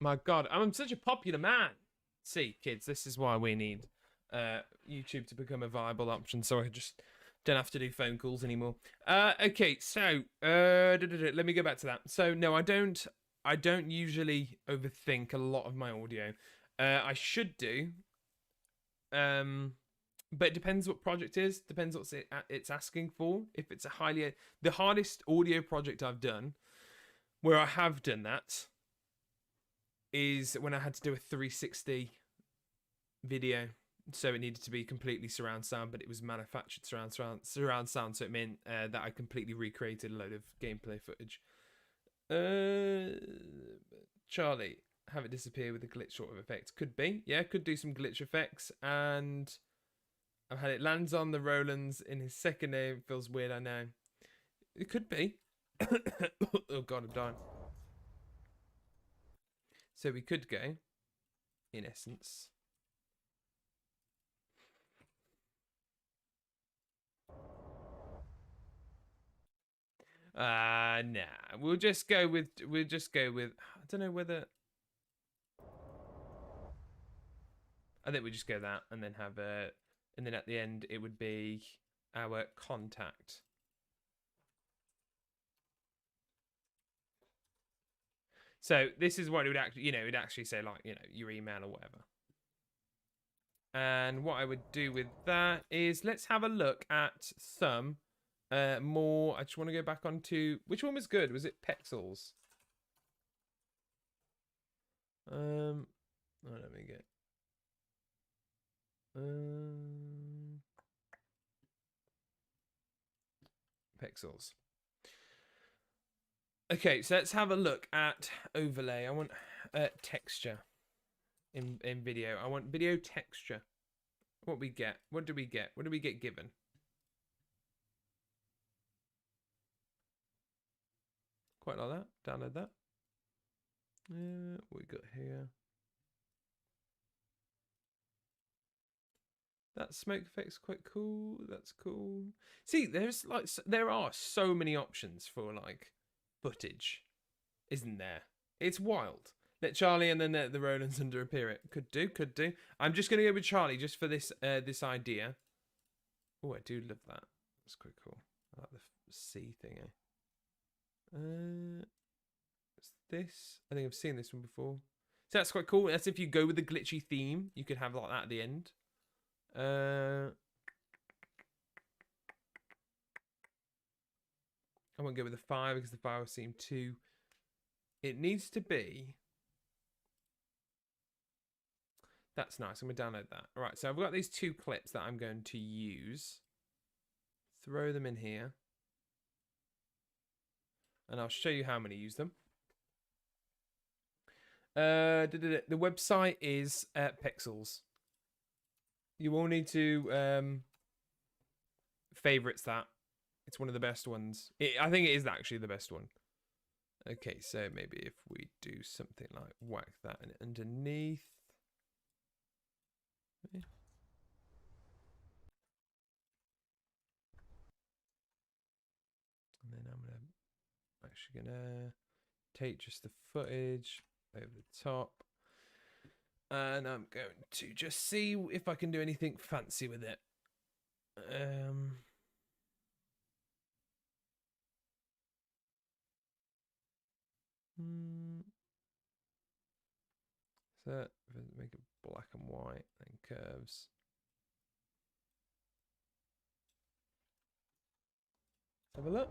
My God, I'm such a popular man. See, kids, this is why we need YouTube to become a viable option, so I just don't have to do phone calls anymore. Okay, so let me go back to that. So no, I don't. I don't usually overthink a lot of my audio. I should do. But it depends what project is. Depends what it's asking for. If it's the hardest audio project I've done, where I have done that, is when I had to do a 360 video. So it needed to be completely surround sound, but it was manufactured surround sound. So it meant that I completely recreated a load of gameplay footage. Charlie, have it disappear with a glitch sort of effect. Could be. Yeah, could do some glitch effects. And I've had it lands on the Rolands in his second name. Feels weird, I know. It could be. Oh God, I'm dying. So we could go, in essence. Nah. We'll just go with. I don't know whether. I think we just go that, and then have a, and then at the end it would be our contact. So this is what it would actually, it'd actually say like, your email or whatever. And what I would do with that is let's have a look at some more. I just want to go back onto which one was good. Was it Pexels? Oh, let me get. Pexels. Okay, so let's have a look at overlay. I want texture in video. I want video texture. What we get? What do we get? What do we get given? Quite like that. Download that. What we got here? That smoke effect's quite cool. That's cool. See, there are so many options for like footage, isn't there? It's wild. Let Charlie and then the Rolands under appear. It could do. I'm just gonna go with Charlie just for this idea. Oh, I do love that. That's quite cool. I like the C thing. What's this? I think I've seen this one before. So that's quite cool. That's if you go with the glitchy theme, you could have like that at the end. I won't go with the 5 because the 5 seemed too. It needs to be. That's nice. I'm going to download that. All right, so I've got these 2 clips that I'm going to use. Throw them in here. And I'll show you how I'm going to use them. The website is Pexels. You will need to favorites that. It's one of the best ones. I think it is actually the best one. Okay, so maybe if we do something like whack that underneath. And then I'm actually gonna take just the footage over the top. And I'm going to just see if I can do anything fancy with it. So make it black and white, then curves. Let's have a look.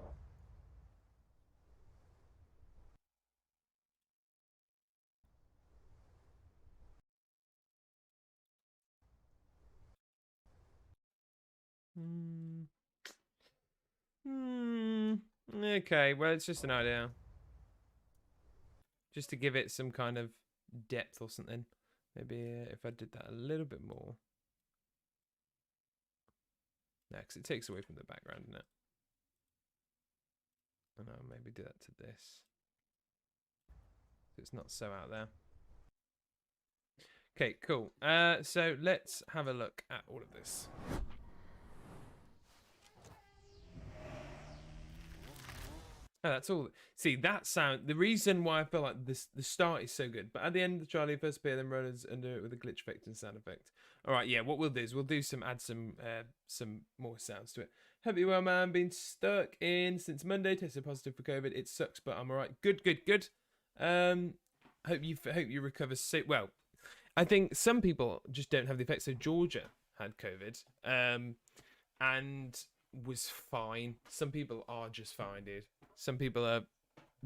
Okay, well, it's just an idea. Just to give it some kind of depth or something. Maybe if I did that a little bit more. No, because it takes away from the background, doesn't it? And I'll maybe do that to this. So it's not so out there. Okay, cool. So let's have a look at all of this. Oh, that's all. See, that sound. The reason why I feel like the start is so good, but at the end, the Charlie first appear, then runners and do it with a glitch effect and sound effect. All right, yeah. What we'll do is we'll do add some more sounds to it. Hope you're well, man. Been stuck in since Monday. Tested positive for COVID. It sucks, but I'm all right. Good. Hope you recover soon. Well, I think some people just don't have the effects. So Georgia had COVID, and was fine. Some people are just fine, dude. Some people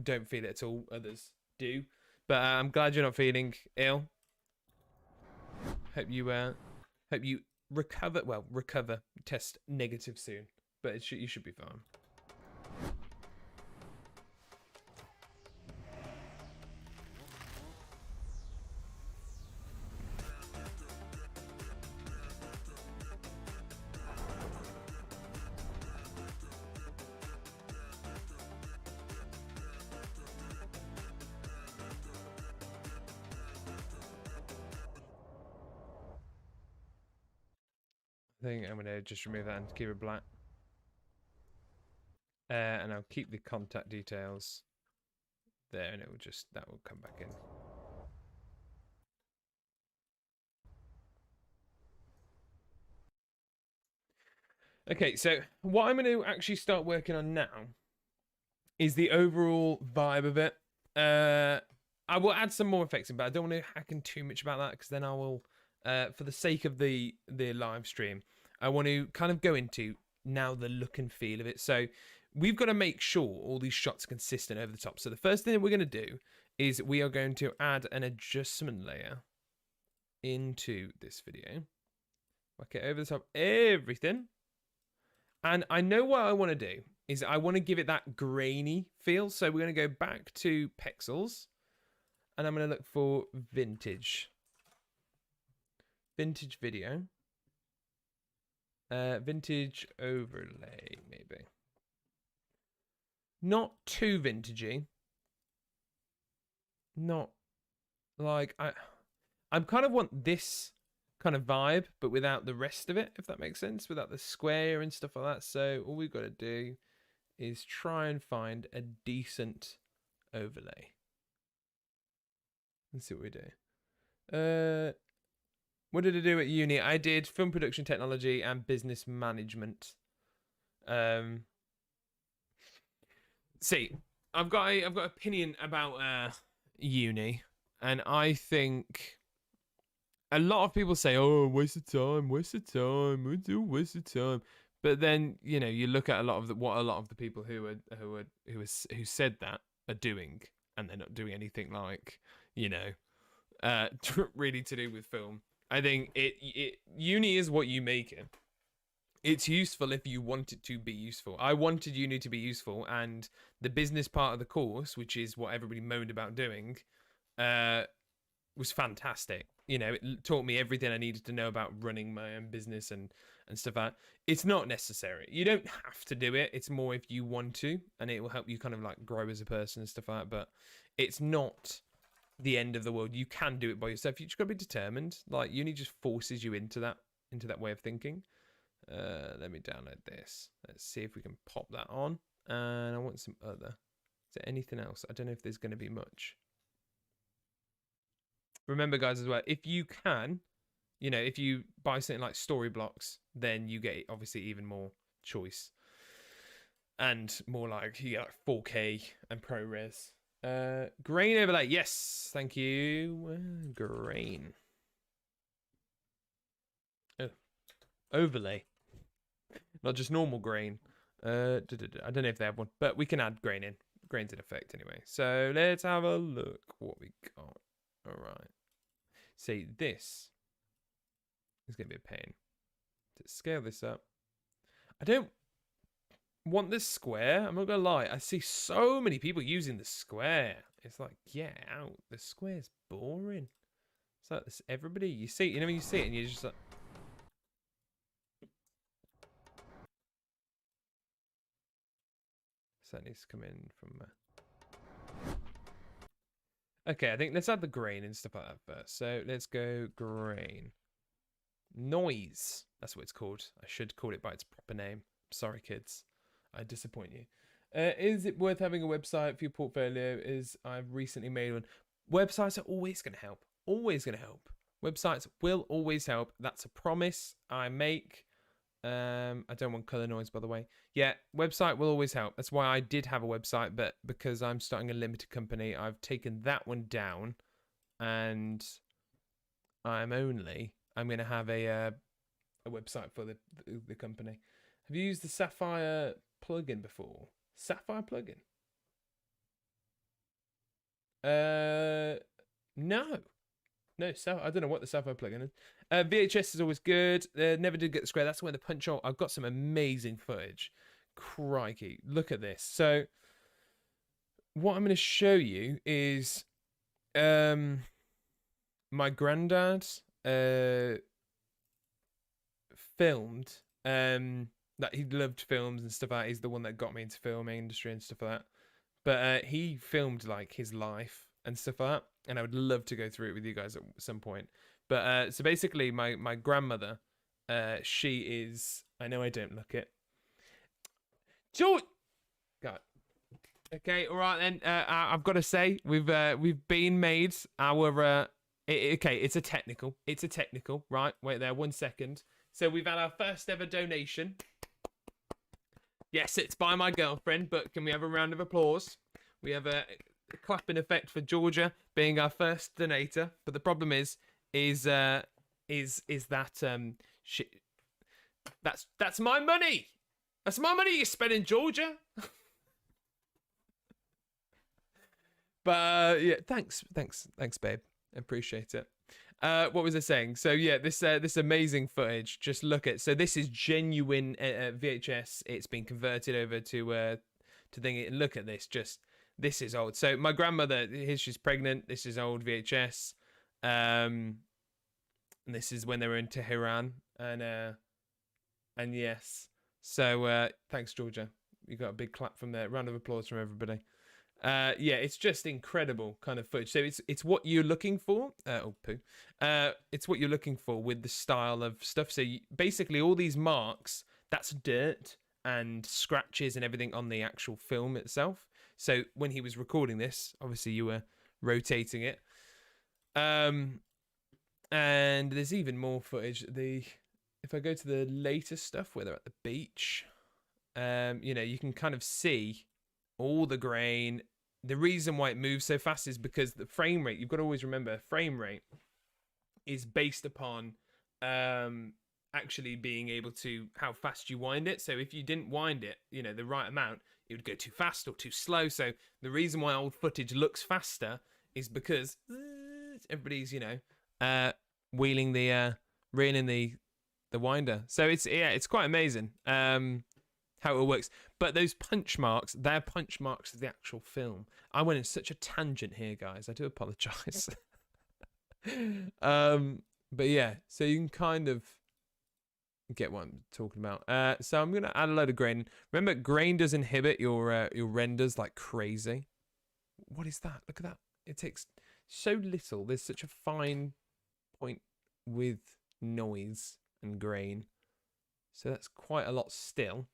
don't feel it at all. Others do. But I'm glad you're not feeling ill. Hope you recover. Well, recover. Test negative soon. But you should be fine. I think I'm gonna just remove that and keep it black. And I'll keep the contact details there, and that will come back in. Okay, so what I'm going to actually start working on now is the overall vibe of it. I will add some more effects in, but I don't want to hack in too much about that because then I will, for the sake of the live stream, I want to kind of go into now the look and feel of it. So we've got to make sure all these shots are consistent over the top. So the first thing that we're going to do is we are going to add an adjustment layer into this video. Okay, over the top, everything. And I know what I want to do is I want to give it that grainy feel. So we're going to go back to pixels and I'm going to look for vintage video, vintage overlay, maybe not too vintagey, not like I kind of want this kind of vibe, but without the rest of it, if that makes sense, without the square and stuff like that. So all we've got to do is try and find a decent overlay. Let's see what we do. What did I do at uni? I did film production technology and business management. See, I've got opinion about uni, and I think a lot of people say, "Oh, waste of time, waste of time." But then you look at what a lot of the people who said that are doing, and they're not doing anything like really to do with film. I think uni is what you make it. It's useful if you want it to be useful. I wanted uni to be useful, and the business part of the course, which is what everybody moaned about doing, was fantastic. It taught me everything I needed to know about running my own business and stuff like that. It's not necessary. You don't have to do it. It's more if you want to, and it will help you kind of like grow as a person and stuff like that. But it's not the end of the world. You can do it by yourself. You just got to be determined. Like uni just forces you into that way of thinking. Let me download this. Let's see if we can pop that on. And I want some other. Is there anything else? I don't know if there's going to be much. remember, guys, as well, if you can, you know, if you buy something like story blocks, then you get obviously even more choice and more like you get like 4K and ProRes. Grain overlay, yes, thank you. Grain. Oh, overlay, not just normal grain. I don't know if they have one, but we can add grain in. Grain's in effect anyway. So let's have a look what we got. All right. See, this is going to be a pain. To scale this up. I don't want this square. I'm not going to lie. I see so many people using the square. It's like, get out. The square's boring. It's like this, everybody, you see, you know, when you see it and you're just like, so that needs to come in from okay, I think let's add the grain and stuff like that first. So let's go grain. Noise. That's what it's called. I should call it by its proper name. Sorry, kids. I disappoint you. Is it worth having a website for your portfolio? I've recently made one. Websites are always going to help. Always going to help. Websites will always help. That's a promise I make. I don't want color noise, by the way. Yeah, website will always help. That's why I did have a website, but because I'm starting a limited company, I've taken that one down, and I'm going to have a website for the company. Have you used the Sapphire plugin before? Sapphire plugin? No. No, I don't know what the Sapphire plugin is. VHS is always good. Never did get the square. That's when the punch hole. I've got some amazing footage. Crikey, look at this. So, what I'm going to show you is, my granddad filmed. That he loved films and stuff like that. He's the one that got me into filming industry and stuff like that. But he filmed like his life and stuff like that, and I would love to go through it with you guys at some point. But so basically, my grandmother, she is. I know I don't look it. George, God. Okay, all right then. I've got to say we've been made our. Okay, it's a technical, right? Wait there, 1 second. So we've had our first ever donation. Yes, it's by my girlfriend, but can we have a round of applause? We have a clapping effect for Georgia being our first donator. But the problem is that shit. That's my money. That's my money you're spending, Georgia. But yeah, thanks, babe. I appreciate it. What was I saying? So yeah, this amazing footage. Just look at. So this is genuine VHS. It's been converted over to thing. Look at this. Just this is old. So my grandmother, she's pregnant. This is old VHS. And this is when they were in Tehran. And yes. So thanks, Georgia. You got a big clap from there. Round of applause from everybody. Yeah, it's just incredible kind of footage. So it's what you're looking for. It's what you're looking for with the style of stuff. So basically, all these marks, that's dirt and scratches and everything on the actual film itself. So when he was recording this, obviously you were rotating it. And there's even more footage. If I go to the latest stuff where they're at the beach, you know, you can kind of see all the grain. The reason why it moves so fast is because the frame rate, you've got to always remember, frame rate is based upon actually being able to how fast you wind it. So if you didn't wind it, you know, the right amount, it would go too fast or too slow. So the reason why old footage looks faster is because everybody's, you know, reeling the winder. So it's quite amazing. How it works. But those punch marks, they're punch marks of the actual film. I went in such a tangent here, guys. I do apologize. But yeah, so you can kind of get what I'm talking about. So I'm gonna add a load of grain. Remember, grain does inhibit your renders like crazy. What is that? Look at that. It takes so little. There's such a fine point with noise and grain. So that's quite a lot still.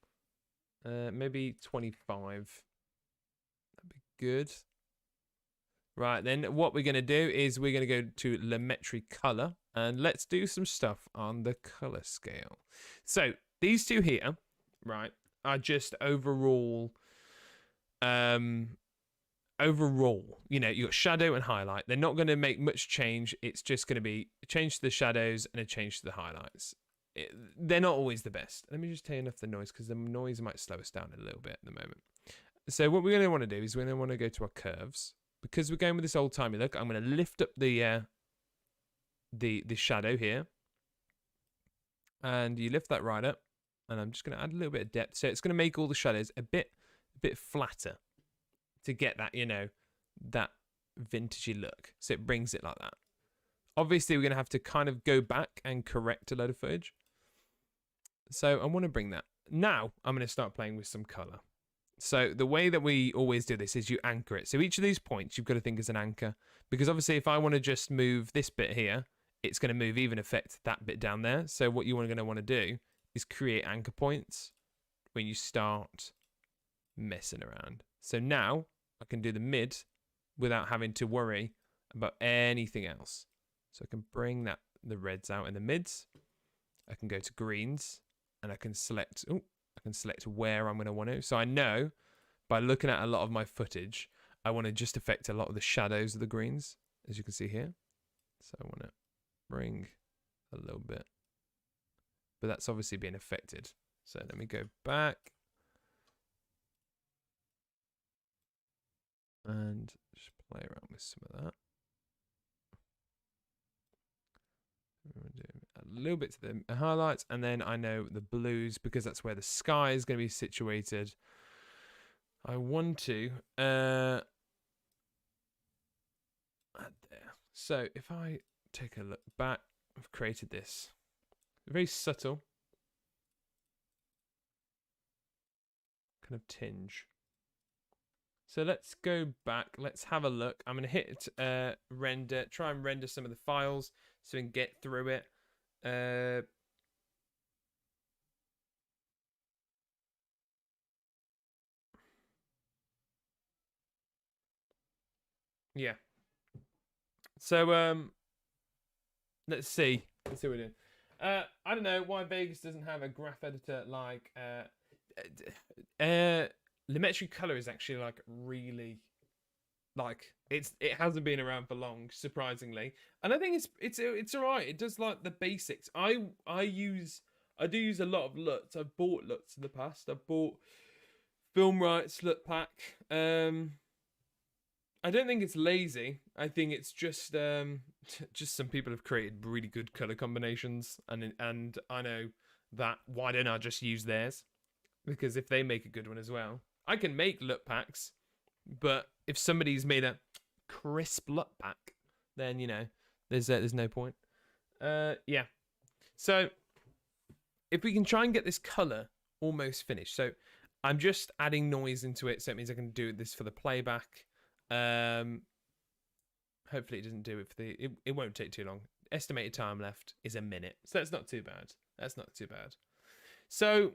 Maybe 25. That'd be good. Right, then what we're going to do is we're going to go to Lumetri Color, and let's do some stuff on the color scale. So these two here, right, are just overall, you know, you got shadow and highlight. They're not going to make much change. It's just going to be a change to the shadows and a change to the highlights. They're not always the best. Let me just turn off the noise because the noise might slow us down a little bit at the moment. So what we're going to want to do is we're going to want to go to our curves. Because we're going with this old-timey look, I'm going to lift up the shadow here. And you lift that right up. And I'm just going to add a little bit of depth. So it's going to make all the shadows a bit flatter to get that, you know, that vintagey look. So it brings it like that. Obviously, we're going to have to kind of go back and correct a load of footage. So I want to bring that. Now, I'm going to start playing with some color. So the way that we always do this is you anchor it. So each of these points you've got to think as an anchor. Because obviously if I want to just move this bit here, it's going to move even affect that bit down there. So what you're going to want to do is create anchor points when you start messing around. So now I can do the mid without having to worry about anything else. So I can bring the reds out in the mids. I can go to greens and I can select... I can select where I'm going to want to. So I know by looking at a lot of my footage, I want to just affect a lot of the shadows of the greens, as you can see here. So I want to bring a little bit. But that's obviously being affected. So let me go back. And just play around with some of that. A little bit to the highlights, and then I know the blues because that's where the sky is going to be situated. I want to add there. So if I take a look back, I've created this very subtle kind of tinge. So let's go back. Let's have a look. I'm going to hit render, try and render some of the files so we can get through it. Yeah. So let's see. Let's see what we're doing. I don't know why Vegas doesn't have a graph editor like Lumetri Color is actually like really like it hasn't been around for long, surprisingly, and I think it's all right. It does like the basics. I do use a lot of LUTs. I've bought LUTs in the past. I've bought film rights LUT pack. I don't think it's lazy. I think it's just some people have created really good color combinations, and I know that. Why don't I just use theirs? Because if they make a good one as well, I can make LUT packs. But if somebody's made a crisp LUT pack, then you know there's no point. Yeah. So if we can try and get this color almost finished, so I'm just adding noise into it, so it means I can do this for the playback. Hopefully it doesn't do it for the. It won't take too long. Estimated time left is a minute, so that's not too bad. That's not too bad. So,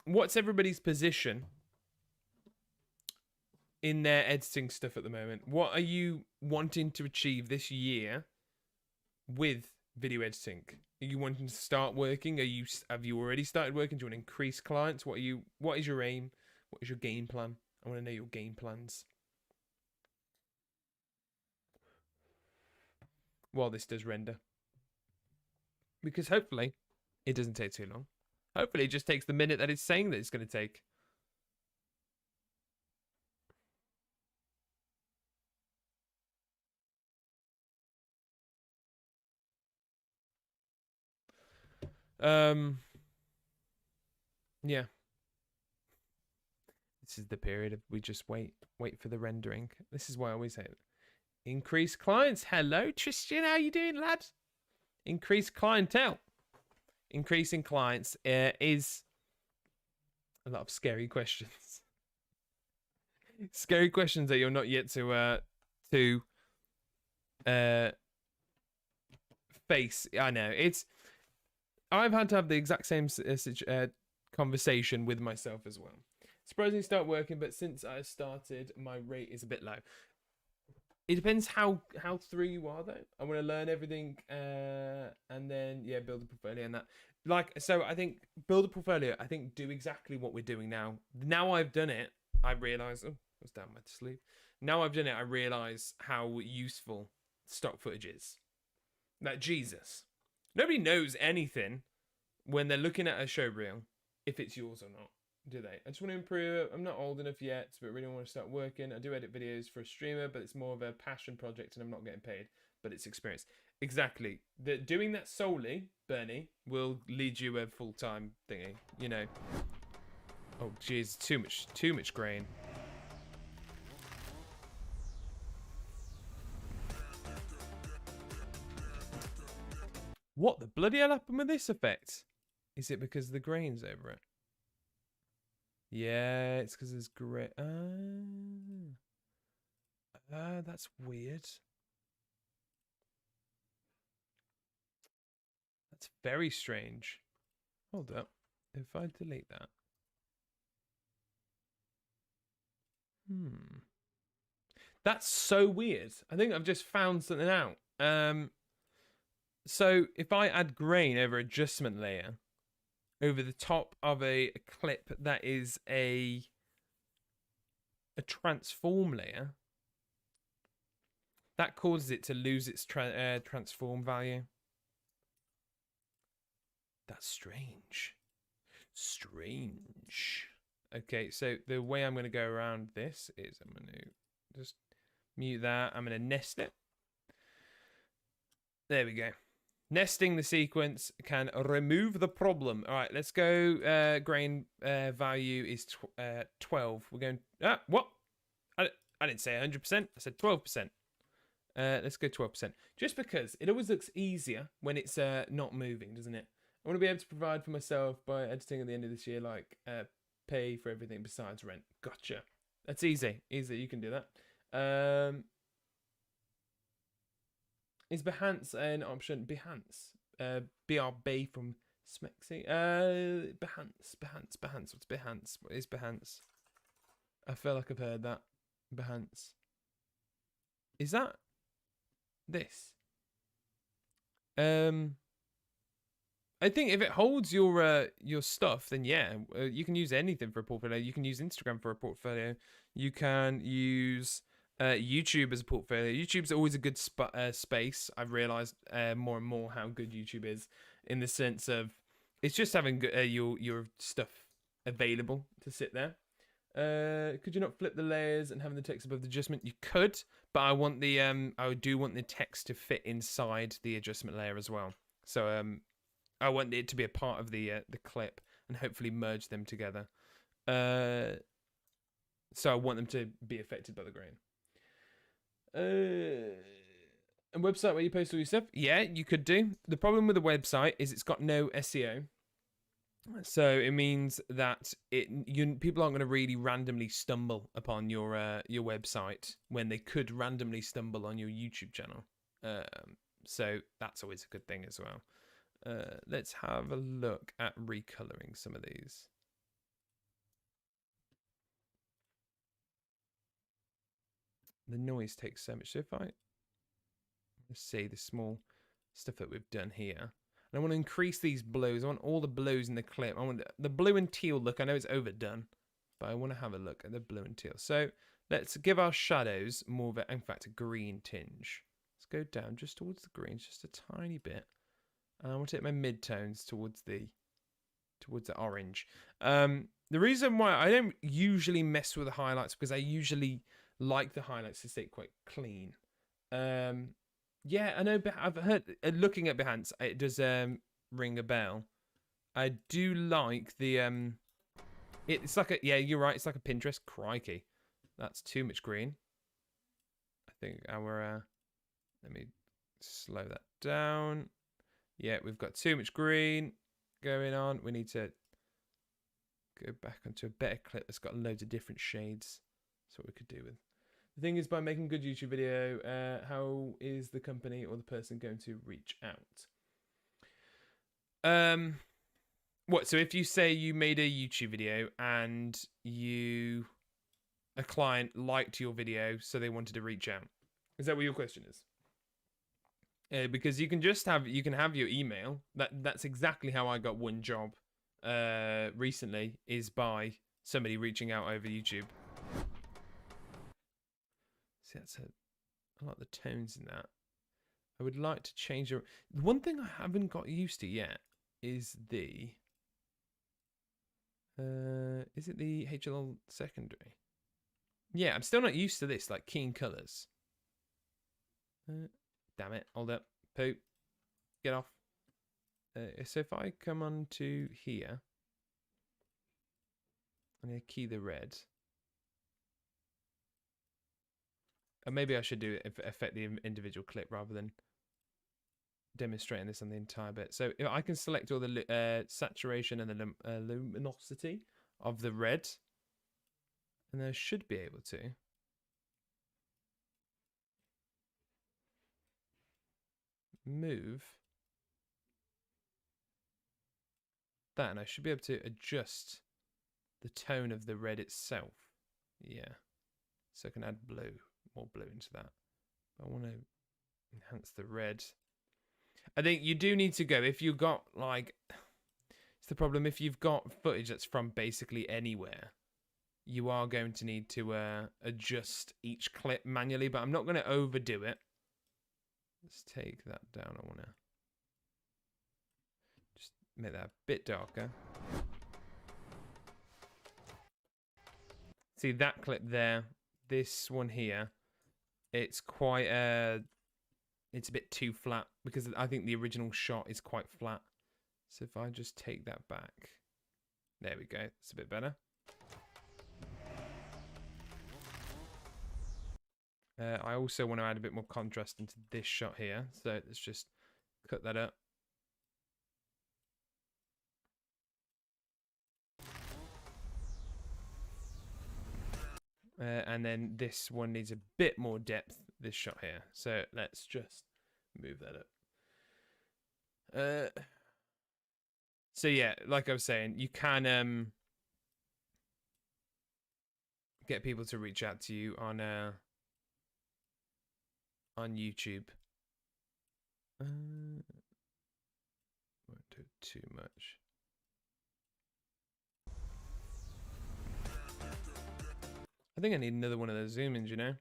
what's everybody's position in their editing stuff at the moment? What are you wanting to achieve this year with video editing? Are you wanting to start working? Have you already started working? Do you want to increase clients? What is your aim? What is your game plan? I want to know your game plans. While this does render, because hopefully it doesn't take too long. Hopefully it just takes the minute that it's saying that it's going to take. Yeah. This is the period of we just wait for the rendering. This is why I always say it. Increase clients. Hello, Tristan. How you doing, lad? Increase clientele. Increasing clients is a lot of scary questions. Scary questions that you're not yet to face. I know I've had to have the exact same conversation with myself as well. Surprisingly, start working, but since I started, my rate is a bit low. It depends how through you are though. I want to learn everything, and then yeah, build a portfolio and that. Like, so I think build a portfolio. I think do exactly what we're doing now. Now I've done it, I realize. Oh, I was down my sleeve. Now I've done it, I realize how useful stock footage is. Like Jesus, nobody knows anything when they're looking at a showreel if it's yours or not, do they? I just want to improve. I'm not old enough yet, but really want to start working. I do edit videos for a streamer, but it's more of a passion project and I'm not getting paid, but it's experience. Exactly. Doing that solely, Bernie, will lead you a full-time thingy, you know. Oh, jeez, too much grain. What the bloody hell happened with this effect? Is it because the grain's over it? Yeah, it's because there's grain. That's weird. That's very strange. Hold up. If I delete that. That's so weird. I think I've just found something out. So if I add grain over adjustment layer over the top of a clip that is a transform layer, that causes it to lose its transform value. That's strange. Strange. Okay, so the way I'm going to go around this is I'm going to just mute that. I'm going to nest it. There we go. Nesting the sequence can remove the problem. All right, let's go. Grain value is 12. We're going... what? I didn't say 100%. I said 12%. Let's go 12%. Just because it always looks easier when it's not moving, doesn't it? I want to be able to provide for myself by editing at the end of this year, like pay for everything besides rent. Gotcha. That's easy. Easy. You can do that. Is Behance an option? Behance. BRB from Smexy. Behance. What's Behance? What is Behance? I feel like I've heard that. Behance. Is that this? I think if it holds your stuff, then yeah, you can use anything for a portfolio. You can use Instagram for a portfolio. You can use YouTube as a portfolio. YouTube's always a good space. I've realized more and more how good YouTube is in the sense of it's just having your stuff available to sit there. Could you not flip the layers and having the text above the adjustment? You could, but I want the I do want the text to fit inside the adjustment layer as well. So I want it to be a part of the clip and hopefully merge them together. So I want them to be affected by the grain. A website where you post all your stuff? Yeah, you could do. The problem with the website is it's got no SEO. So it means that people aren't going to really randomly stumble upon your website when they could randomly stumble on your YouTube channel. So that's always a good thing as well. Let's have a look at recoloring some of these. The noise takes so much. So if let's see the small stuff that we've done here. And I want to increase these blues. I want all the blues in the clip. I want the blue and teal look. I know it's overdone, but I want to have a look at the blue and teal. So let's give our shadows more of in fact, a green tinge. Let's go down just towards the greens, just a tiny bit. And I want to take my mid-tones towards the orange. The reason why I don't usually mess with the highlights because I usually like the highlights to stay quite clean. Yeah, I know. I've heard looking at Behance, it does ring a bell. I do like the It's like a you're right. It's like a Pinterest. Crikey, that's too much green. I think our let me slow that down. Yeah, we've got too much green going on. We need to go back onto a better clip that's got loads of different shades. That's what we could do with. The thing is, by making a good YouTube video, how is the company or the person going to reach out? What? So if you say you made a YouTube video and a client liked your video, so they wanted to reach out. Is that what your question is? Because you can have your email. That's exactly how I got one job recently, is by somebody reaching out over YouTube. See, I like the tones in that. I would like to change the one thing I haven't got used to yet is the is it the HLL secondary? Yeah, I'm still not used to this, like keen colors. Damn it, hold up. Poop. Get off. So if I come on to here, I'm going to key the red. And maybe I should do it, affect the individual clip rather than demonstrating this on the entire bit. So if I can select all the saturation and the luminosity of the red, and I should be able to move that, and I should be able to adjust the tone of the red itself. Yeah, so I can add more blue into that. I want to enhance the red. I think you do need to go, if you've got like, it's the problem, if you've got footage that's from basically anywhere, you are going to need to adjust each clip manually, but I'm not going to overdo it. Let's take that down. I want to just make that a bit darker. See that clip there, this one here, it's quite it's a bit too flat, because I think the original shot is quite flat. So if I just take that back, there we go, it's a bit better. I also want to add a bit more contrast into this shot here, so let's just cut that up. And then this one needs a bit more depth, this shot here. So let's just move that up. So yeah, like I was saying, you can get people to reach out to you on YouTube. Won't do too much. I think I need another one of those zoom-ins, you know?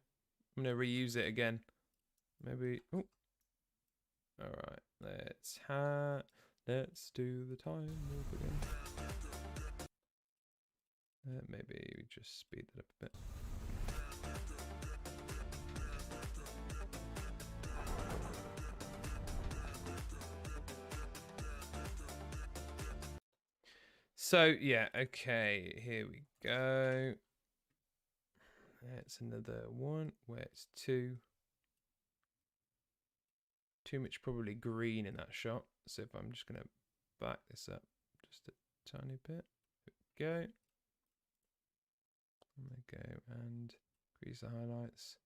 I'm going to reuse it again. Maybe... Oh. Alright, let's do the time loop again. Maybe we just speed that up a bit. So, yeah, okay, here we go. That's another one where it's too much probably green in that shot. So if I'm just going to back this up just a tiny bit. There we go. I'm going to go and increase the highlights.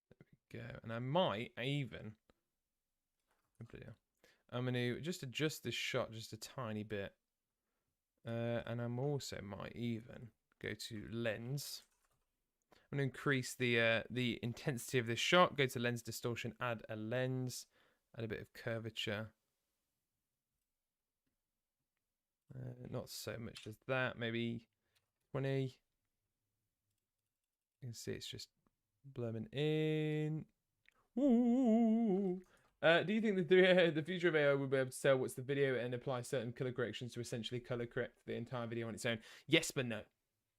There we go. And I might even... I'm going to just adjust this shot just a tiny bit. And I'm also might even go to lens. I'm going to increase the intensity of this shot. Go to lens distortion, add a lens, add a bit of curvature. Not so much as that, maybe 20. You can see it's just blurring in. Ooh. Do you think that the future of AI will be able to tell what's the video and apply certain color corrections to essentially color correct the entire video on its own? Yes, but no.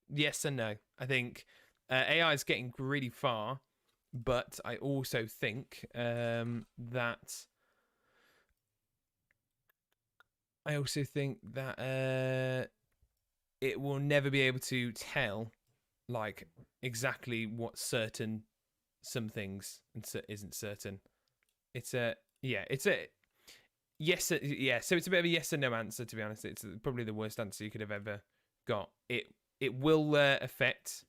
Yes and no. I think AI is getting really far, but I also think that it will never be able to tell like exactly what some things isn't certain. It's a yes, yeah. So it's a bit of a yes and no answer, to be honest. It's probably the worst answer you could have ever got. It will affect,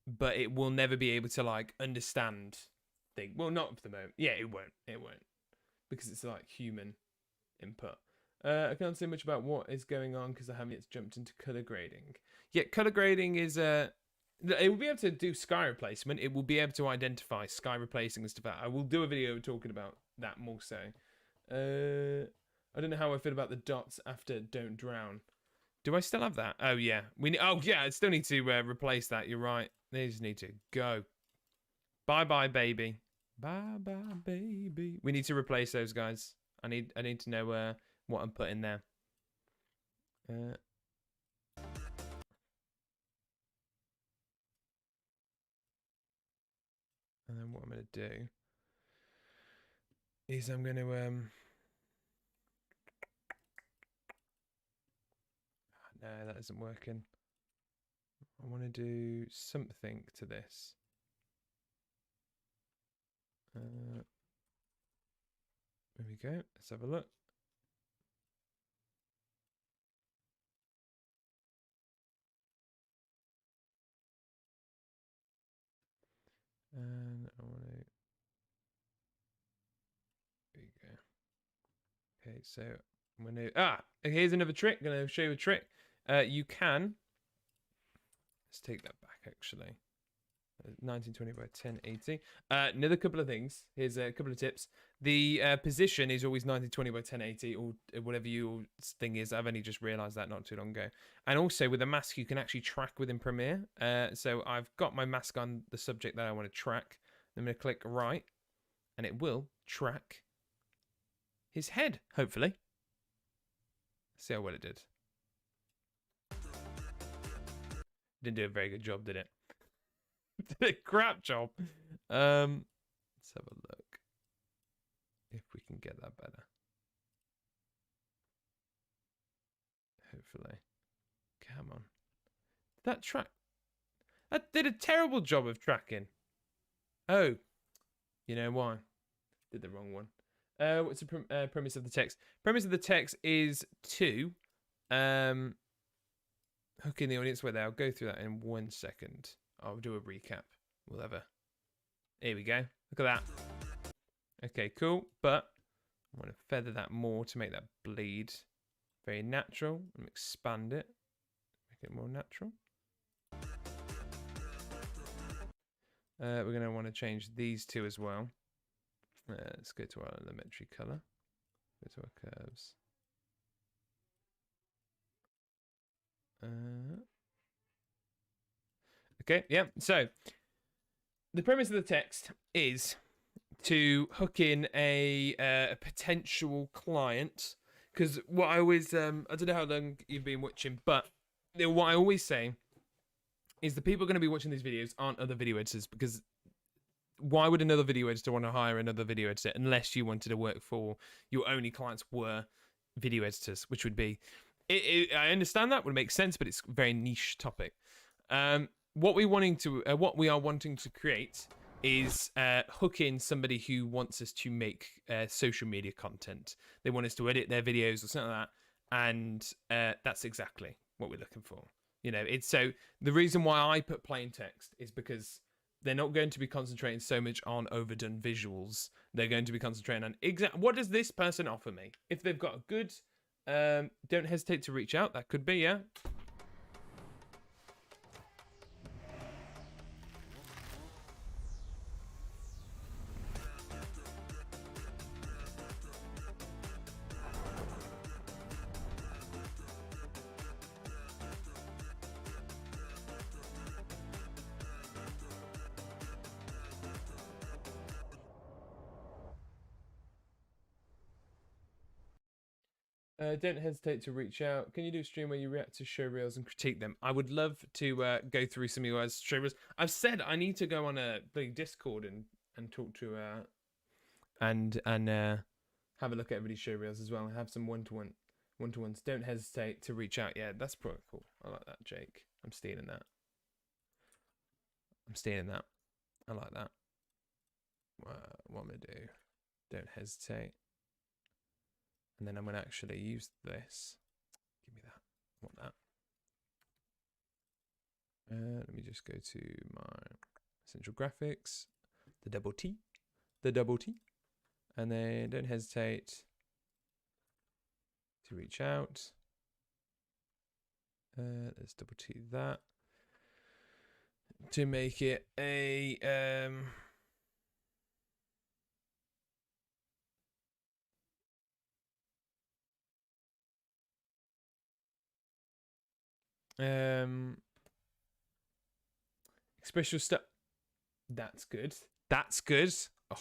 but it will never be able to like understand things. Well, not for the moment. Yeah, it won't. It won't, because it's like human input. I can't say much about what is going on because I haven't yet jumped into color grading. Yeah, color grading is It will be able to do sky replacement. It will be able to identify sky replacing and stuff. I will do a video talking about that more so. I don't know how I feel about the dots after don't drown. Do I still have that? Oh yeah, oh yeah, I still need to replace that. You're right. They just need to go. Bye bye baby. Bye bye baby. We need to replace those guys. I need to know what I'm putting there. And then what I'm gonna do is I'm gonna no, that isn't working. I want to do something to this. There we go. Let's have a look. And I want to. There you go. Okay, so I'm going to. Here's another trick. I'm going to show you a trick. You can. Let's take that back actually. 1920 by 1080. Another couple of things. Here's a couple of tips. The position is always 1920 by 1080 or whatever your thing is. I've only just realized that not too long ago. And also with a mask, you can actually track within Premiere. So I've got my mask on the subject that I want to track. I'm going to click right and it will track his head, hopefully. See how well it did. Didn't do a very good job, did it? Did a crap job. Let's have a look if we can get that better. Hopefully. Come on. That did a terrible job of tracking. Oh, you know why? Did the wrong one. What's the premise of the text? Premise of the text is to hook in the audience. Wait there, I'll go through that in 1 second. I'll do a recap. Here we go. Look at that. Okay, cool. But I want to feather that more to make that bleed very natural and expand it. Make it more natural. We're going to want to change these two as well. Let's go to our elementary color. Go to our curves. Okay, yeah. So the premise of the text is to hook in a potential client, because what I always I don't know how long you've been watching, but what I always say is the people going to be watching these videos aren't other video editors, because why would another video editor want to hire another video editor unless you wanted to work for your only clients were video editors, which would be I understand that would make sense, but it's a very niche topic. What we are wanting to create is hook in somebody who wants us to make social media content. They want us to edit their videos or something like that, and that's exactly what we're looking for. You know, it's so the reason why I put plain text is because they're not going to be concentrating so much on overdone visuals. They're going to be concentrating on what does this person offer me. If they've got a good, don't hesitate to reach out. That could be, yeah. Don't hesitate to reach out. Can you do a stream where you react to showreels and critique them? I would love to go through some of your guys' showreels. I've said I need to go on a big Discord and talk to and have a look at everybody's showreels as well and have some one-to-ones. Don't hesitate to reach out. Yeah, that's pretty cool. I like that, Jake. I'm stealing that. I like that. What I'm gonna do? Don't hesitate. And then I'm going to actually use this. Give me that. I want that. Let me just go to my essential graphics, the double T, and then don't hesitate to reach out. Let's double T that. to make it a special stuff. That's good. That's good. Oh.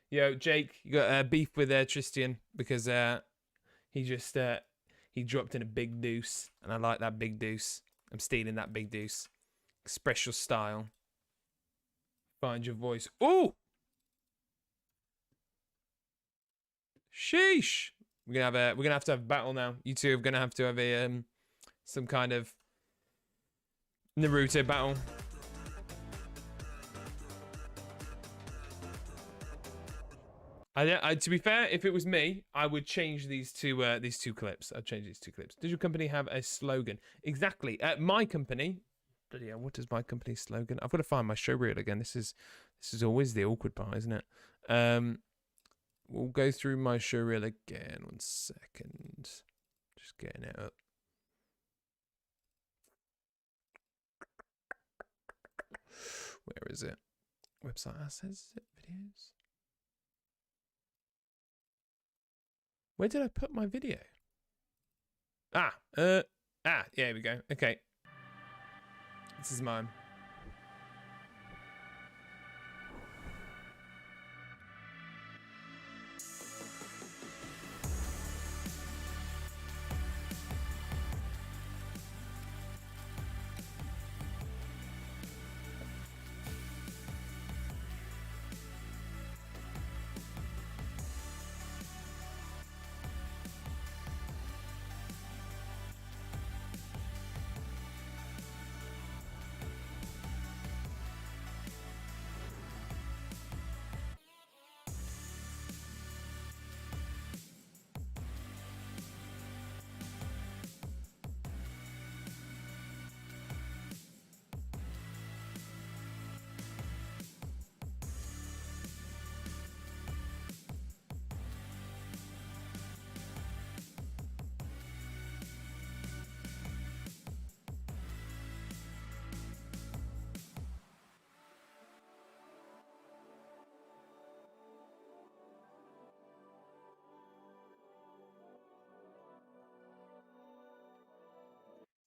Yo, Jake, you got beef with Tristan because he just he dropped in a big deuce, and I like that big deuce. I'm stealing that big deuce. Special style. Find your voice. Ooh! Sheesh! We're gonna have to have a battle now. You two are gonna have to have a some kind of Naruto battle. To be fair, if it was me, I would change these two clips. I'd change these two clips. Does your company have a slogan? Exactly. My company. Bloody hell, what is my company's slogan? I've got to find my showreel again. This is always the awkward part, isn't it? We'll go through my showreel again. 1 second. Just getting it up. Where is it? Website assets, videos. Where did I put my video? Yeah, here we go. Okay. This is mine.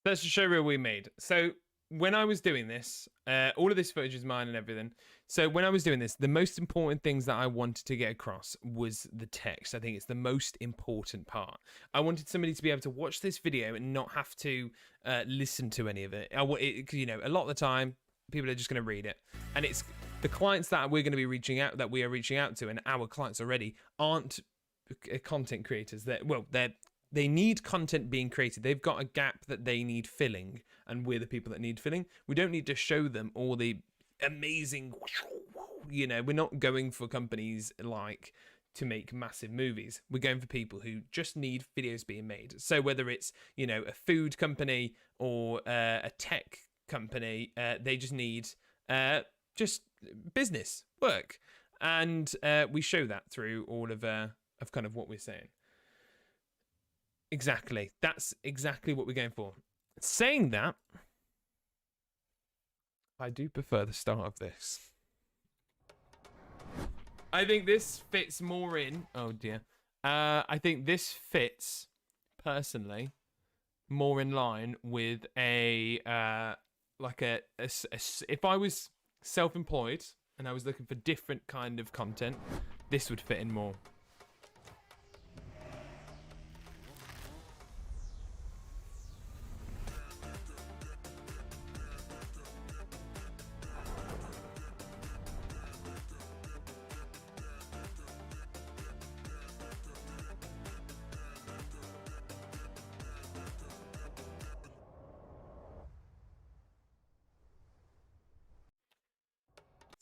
That's the showreel we made. So when I was doing this, all of this footage is mine and everything. So when I was doing this, the most important things that I wanted to get across was the text. I think it's the most important part. I wanted somebody to be able to watch this video and not have to listen to any of it. You know, a lot of the time, people are just going to read it. And it's the clients that we're going to be reaching out, that we are reaching out to, and our clients already aren't content creators. They need content being created. They've got a gap that they need filling, and we're the people that need filling. We don't need to show them all the amazing, you know, we're not going for companies like to make massive movies. We're going for people who just need videos being made. So whether it's, you know, a food company or a tech company, they just need just business work. And we show that through all of kind of what we're saying. Exactly. That's exactly what we're going for. Saying that, I do prefer the start of this. I think this fits more in. Oh dear. I think this fits personally more in line with a if I was self-employed and I was looking for different kind of content, this would fit in more.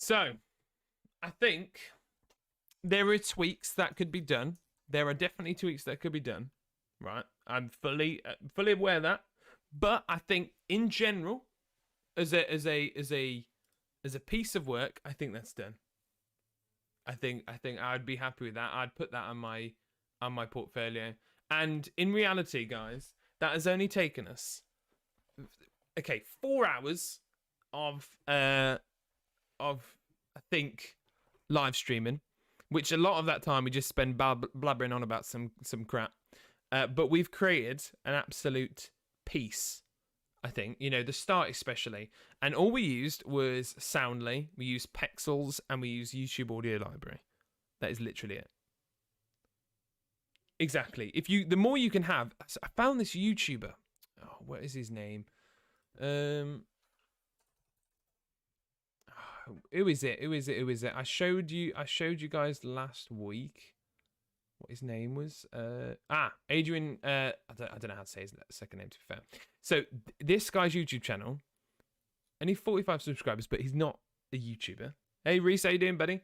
So, I think there are tweaks that could be done. There are definitely tweaks that could be done, right? I'm fully aware of that. But I think in general, as a piece of work, I think that's done. I think I'd be happy with that. I'd put that on my portfolio. And in reality, guys, that has only taken us 4 hours of I think live streaming, which a lot of that time we just spend blabbering on about some crap. But we've created an absolute piece, I think, you know, the start especially. And all we used was Soundly, we used Pexels, and we used YouTube Audio Library. That is literally it. Exactly. The more you can have, I found this YouTuber. Oh, what is his name? Who is it? Who is it? I showed you guys last week what his name was. Adrian. I don't know how to say his second name, to be fair. So this guy's YouTube channel, only 45 subscribers, but he's not a YouTuber. Hey Reese, how you doing, buddy?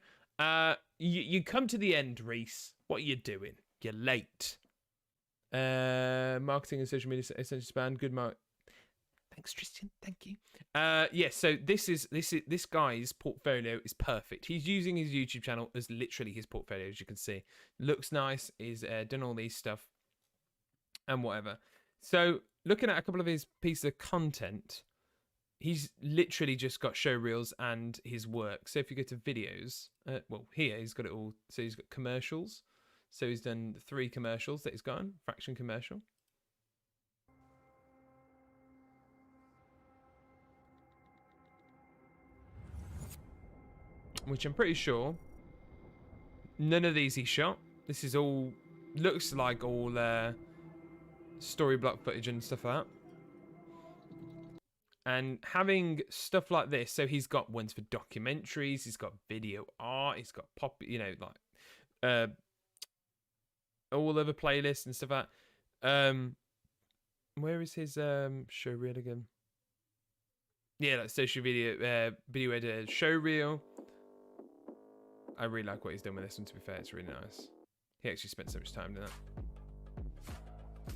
You come to the end, Reese. What are you doing? You're late. Marketing and social media essential span. Good mark. Thanks, Tristan. Thank you. Yeah. So this guy's portfolio is perfect. He's using his YouTube channel as literally his portfolio, as you can see. Looks nice. Is done all these stuff and whatever. So looking at a couple of his pieces of content, he's literally just got show reels and his work. So if you go to videos, well, here he's got it all. So he's got commercials. So he's done 3 commercials that he's got on, fraction commercial. Which I'm pretty sure none of these he shot. This is all, looks like all story block footage and stuff like that. And having stuff like this, so he's got ones for documentaries, he's got video art, he's got pop, you know, like all other playlists and stuff like that. Where is his Showreel again? Yeah, like social video editor, Showreel. I really like what he's done with this one, to be fair. It's really nice. He actually spent so much time doing that.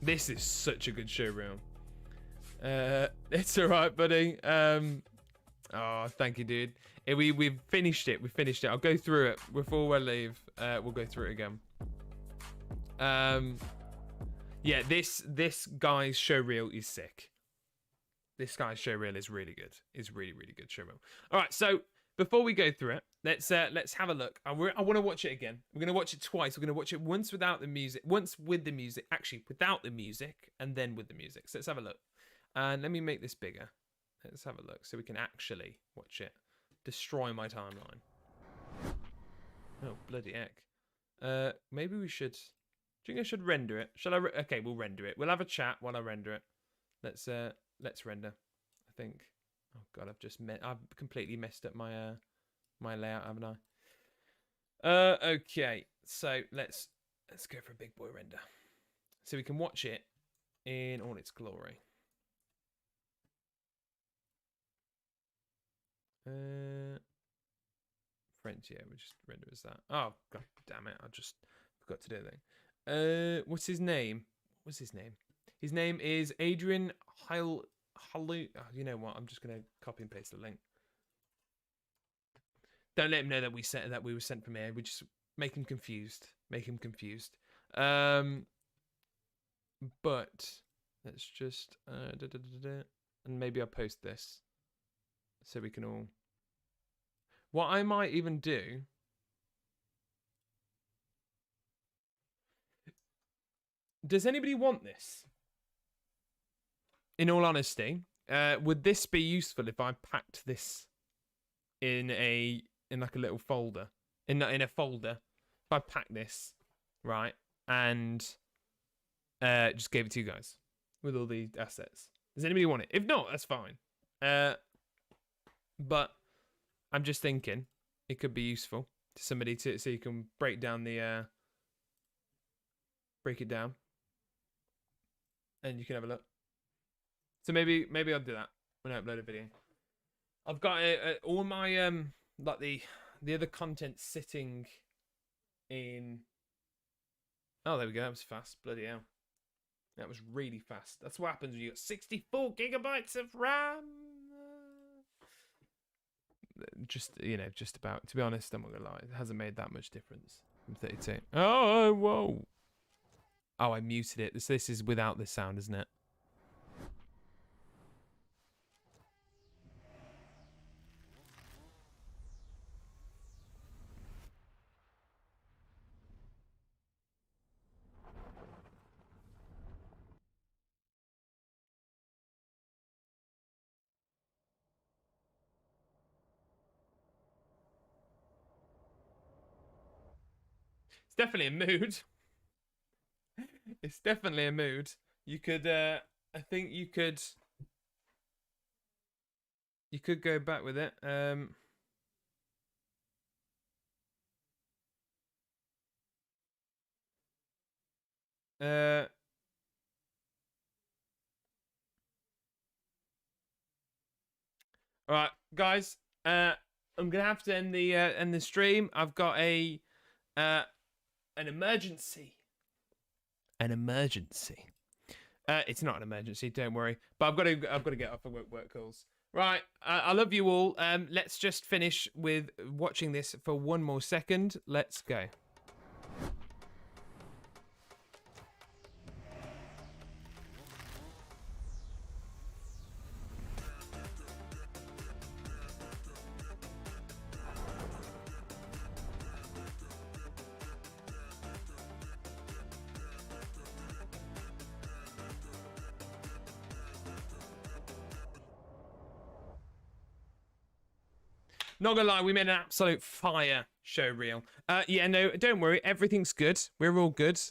This is such a good Showreel. It's alright, buddy. Oh, thank you, dude. We've finished it. We finished it. I'll go through it before we leave. We'll go through it again. Yeah, this guy's Showreel is sick. This guy's Showreel is really good. It's really, really good Showreel. All right, so before we go through it, let's have a look. I want to watch it again. We're gonna watch it twice. We're gonna watch it once without the music, once with the music, actually without the music, and then with the music. So let's have a look. And let me make this bigger. Let's have a look so we can actually watch it. Destroy my timeline. Oh, bloody heck. Maybe we should... Do you think I should render it? Shall I... Okay, we'll render it. We'll have a chat while I render it. Let's render. I think... Oh, God, I've completely messed up my my layout, haven't I? Okay. So, let's go for a big boy render. So we can watch it in all its glory. French, yeah, we'll just render as that. Oh, God damn it, I just forgot to do that. What's his name? What's his name? His name is Adrian Halu. Oh, you know what? I'm just gonna copy and paste the link. Don't let him know that we were sent from here. We just make him confused. Make him confused. But let's just and maybe I'll post this so we can all. What I might even do. Does anybody want this? In all honesty, would this be useful if I packed this in like a little folder, in a folder? If I pack this, right, and just gave it to you guys with all the assets. Does anybody want it? If not, that's fine. But I'm just thinking it could be useful to somebody so you can break down the break it down, and you can have a look. So maybe I'll do that when I upload a video. I've got all my like the other content sitting in. Oh, there we go. That was fast. Bloody hell. That was really fast. That's what happens when you got 64 gigabytes of RAM. Just, you know, just about. To be honest, I'm not gonna lie. It hasn't made that much difference from 32. Oh, whoa. Oh, I muted it. This is without the sound, isn't it? It's definitely a mood. It's definitely a mood. You could, I think you could go back with it. All right, guys. I'm gonna have to end the stream. I've got an emergency. An emergency. It's not an emergency. Don't worry. But I've got to get off of work calls. Right. I love you all. Let's just finish with watching this for one more second. Let's go. Not gonna lie, we made an absolute fire show reel. Yeah, no, don't worry, everything's good. We're all good.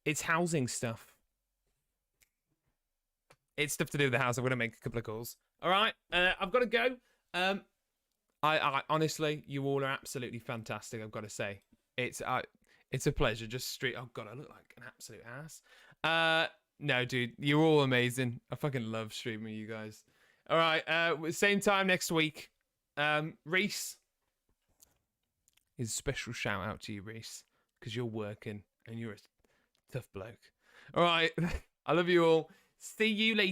It's housing stuff. It's stuff to do with the house. I'm gonna make a couple of calls. All right, I've got to go. I honestly, you all are absolutely fantastic. I've got to say, it's a pleasure. Just street. Oh god, I look like an absolute ass. No, dude, you're all amazing. I fucking love streaming you guys. All right, same time next week. Reese, is a special shout out to you, Reese, because you're working and you're a tough bloke. All right, I love you all. See you later.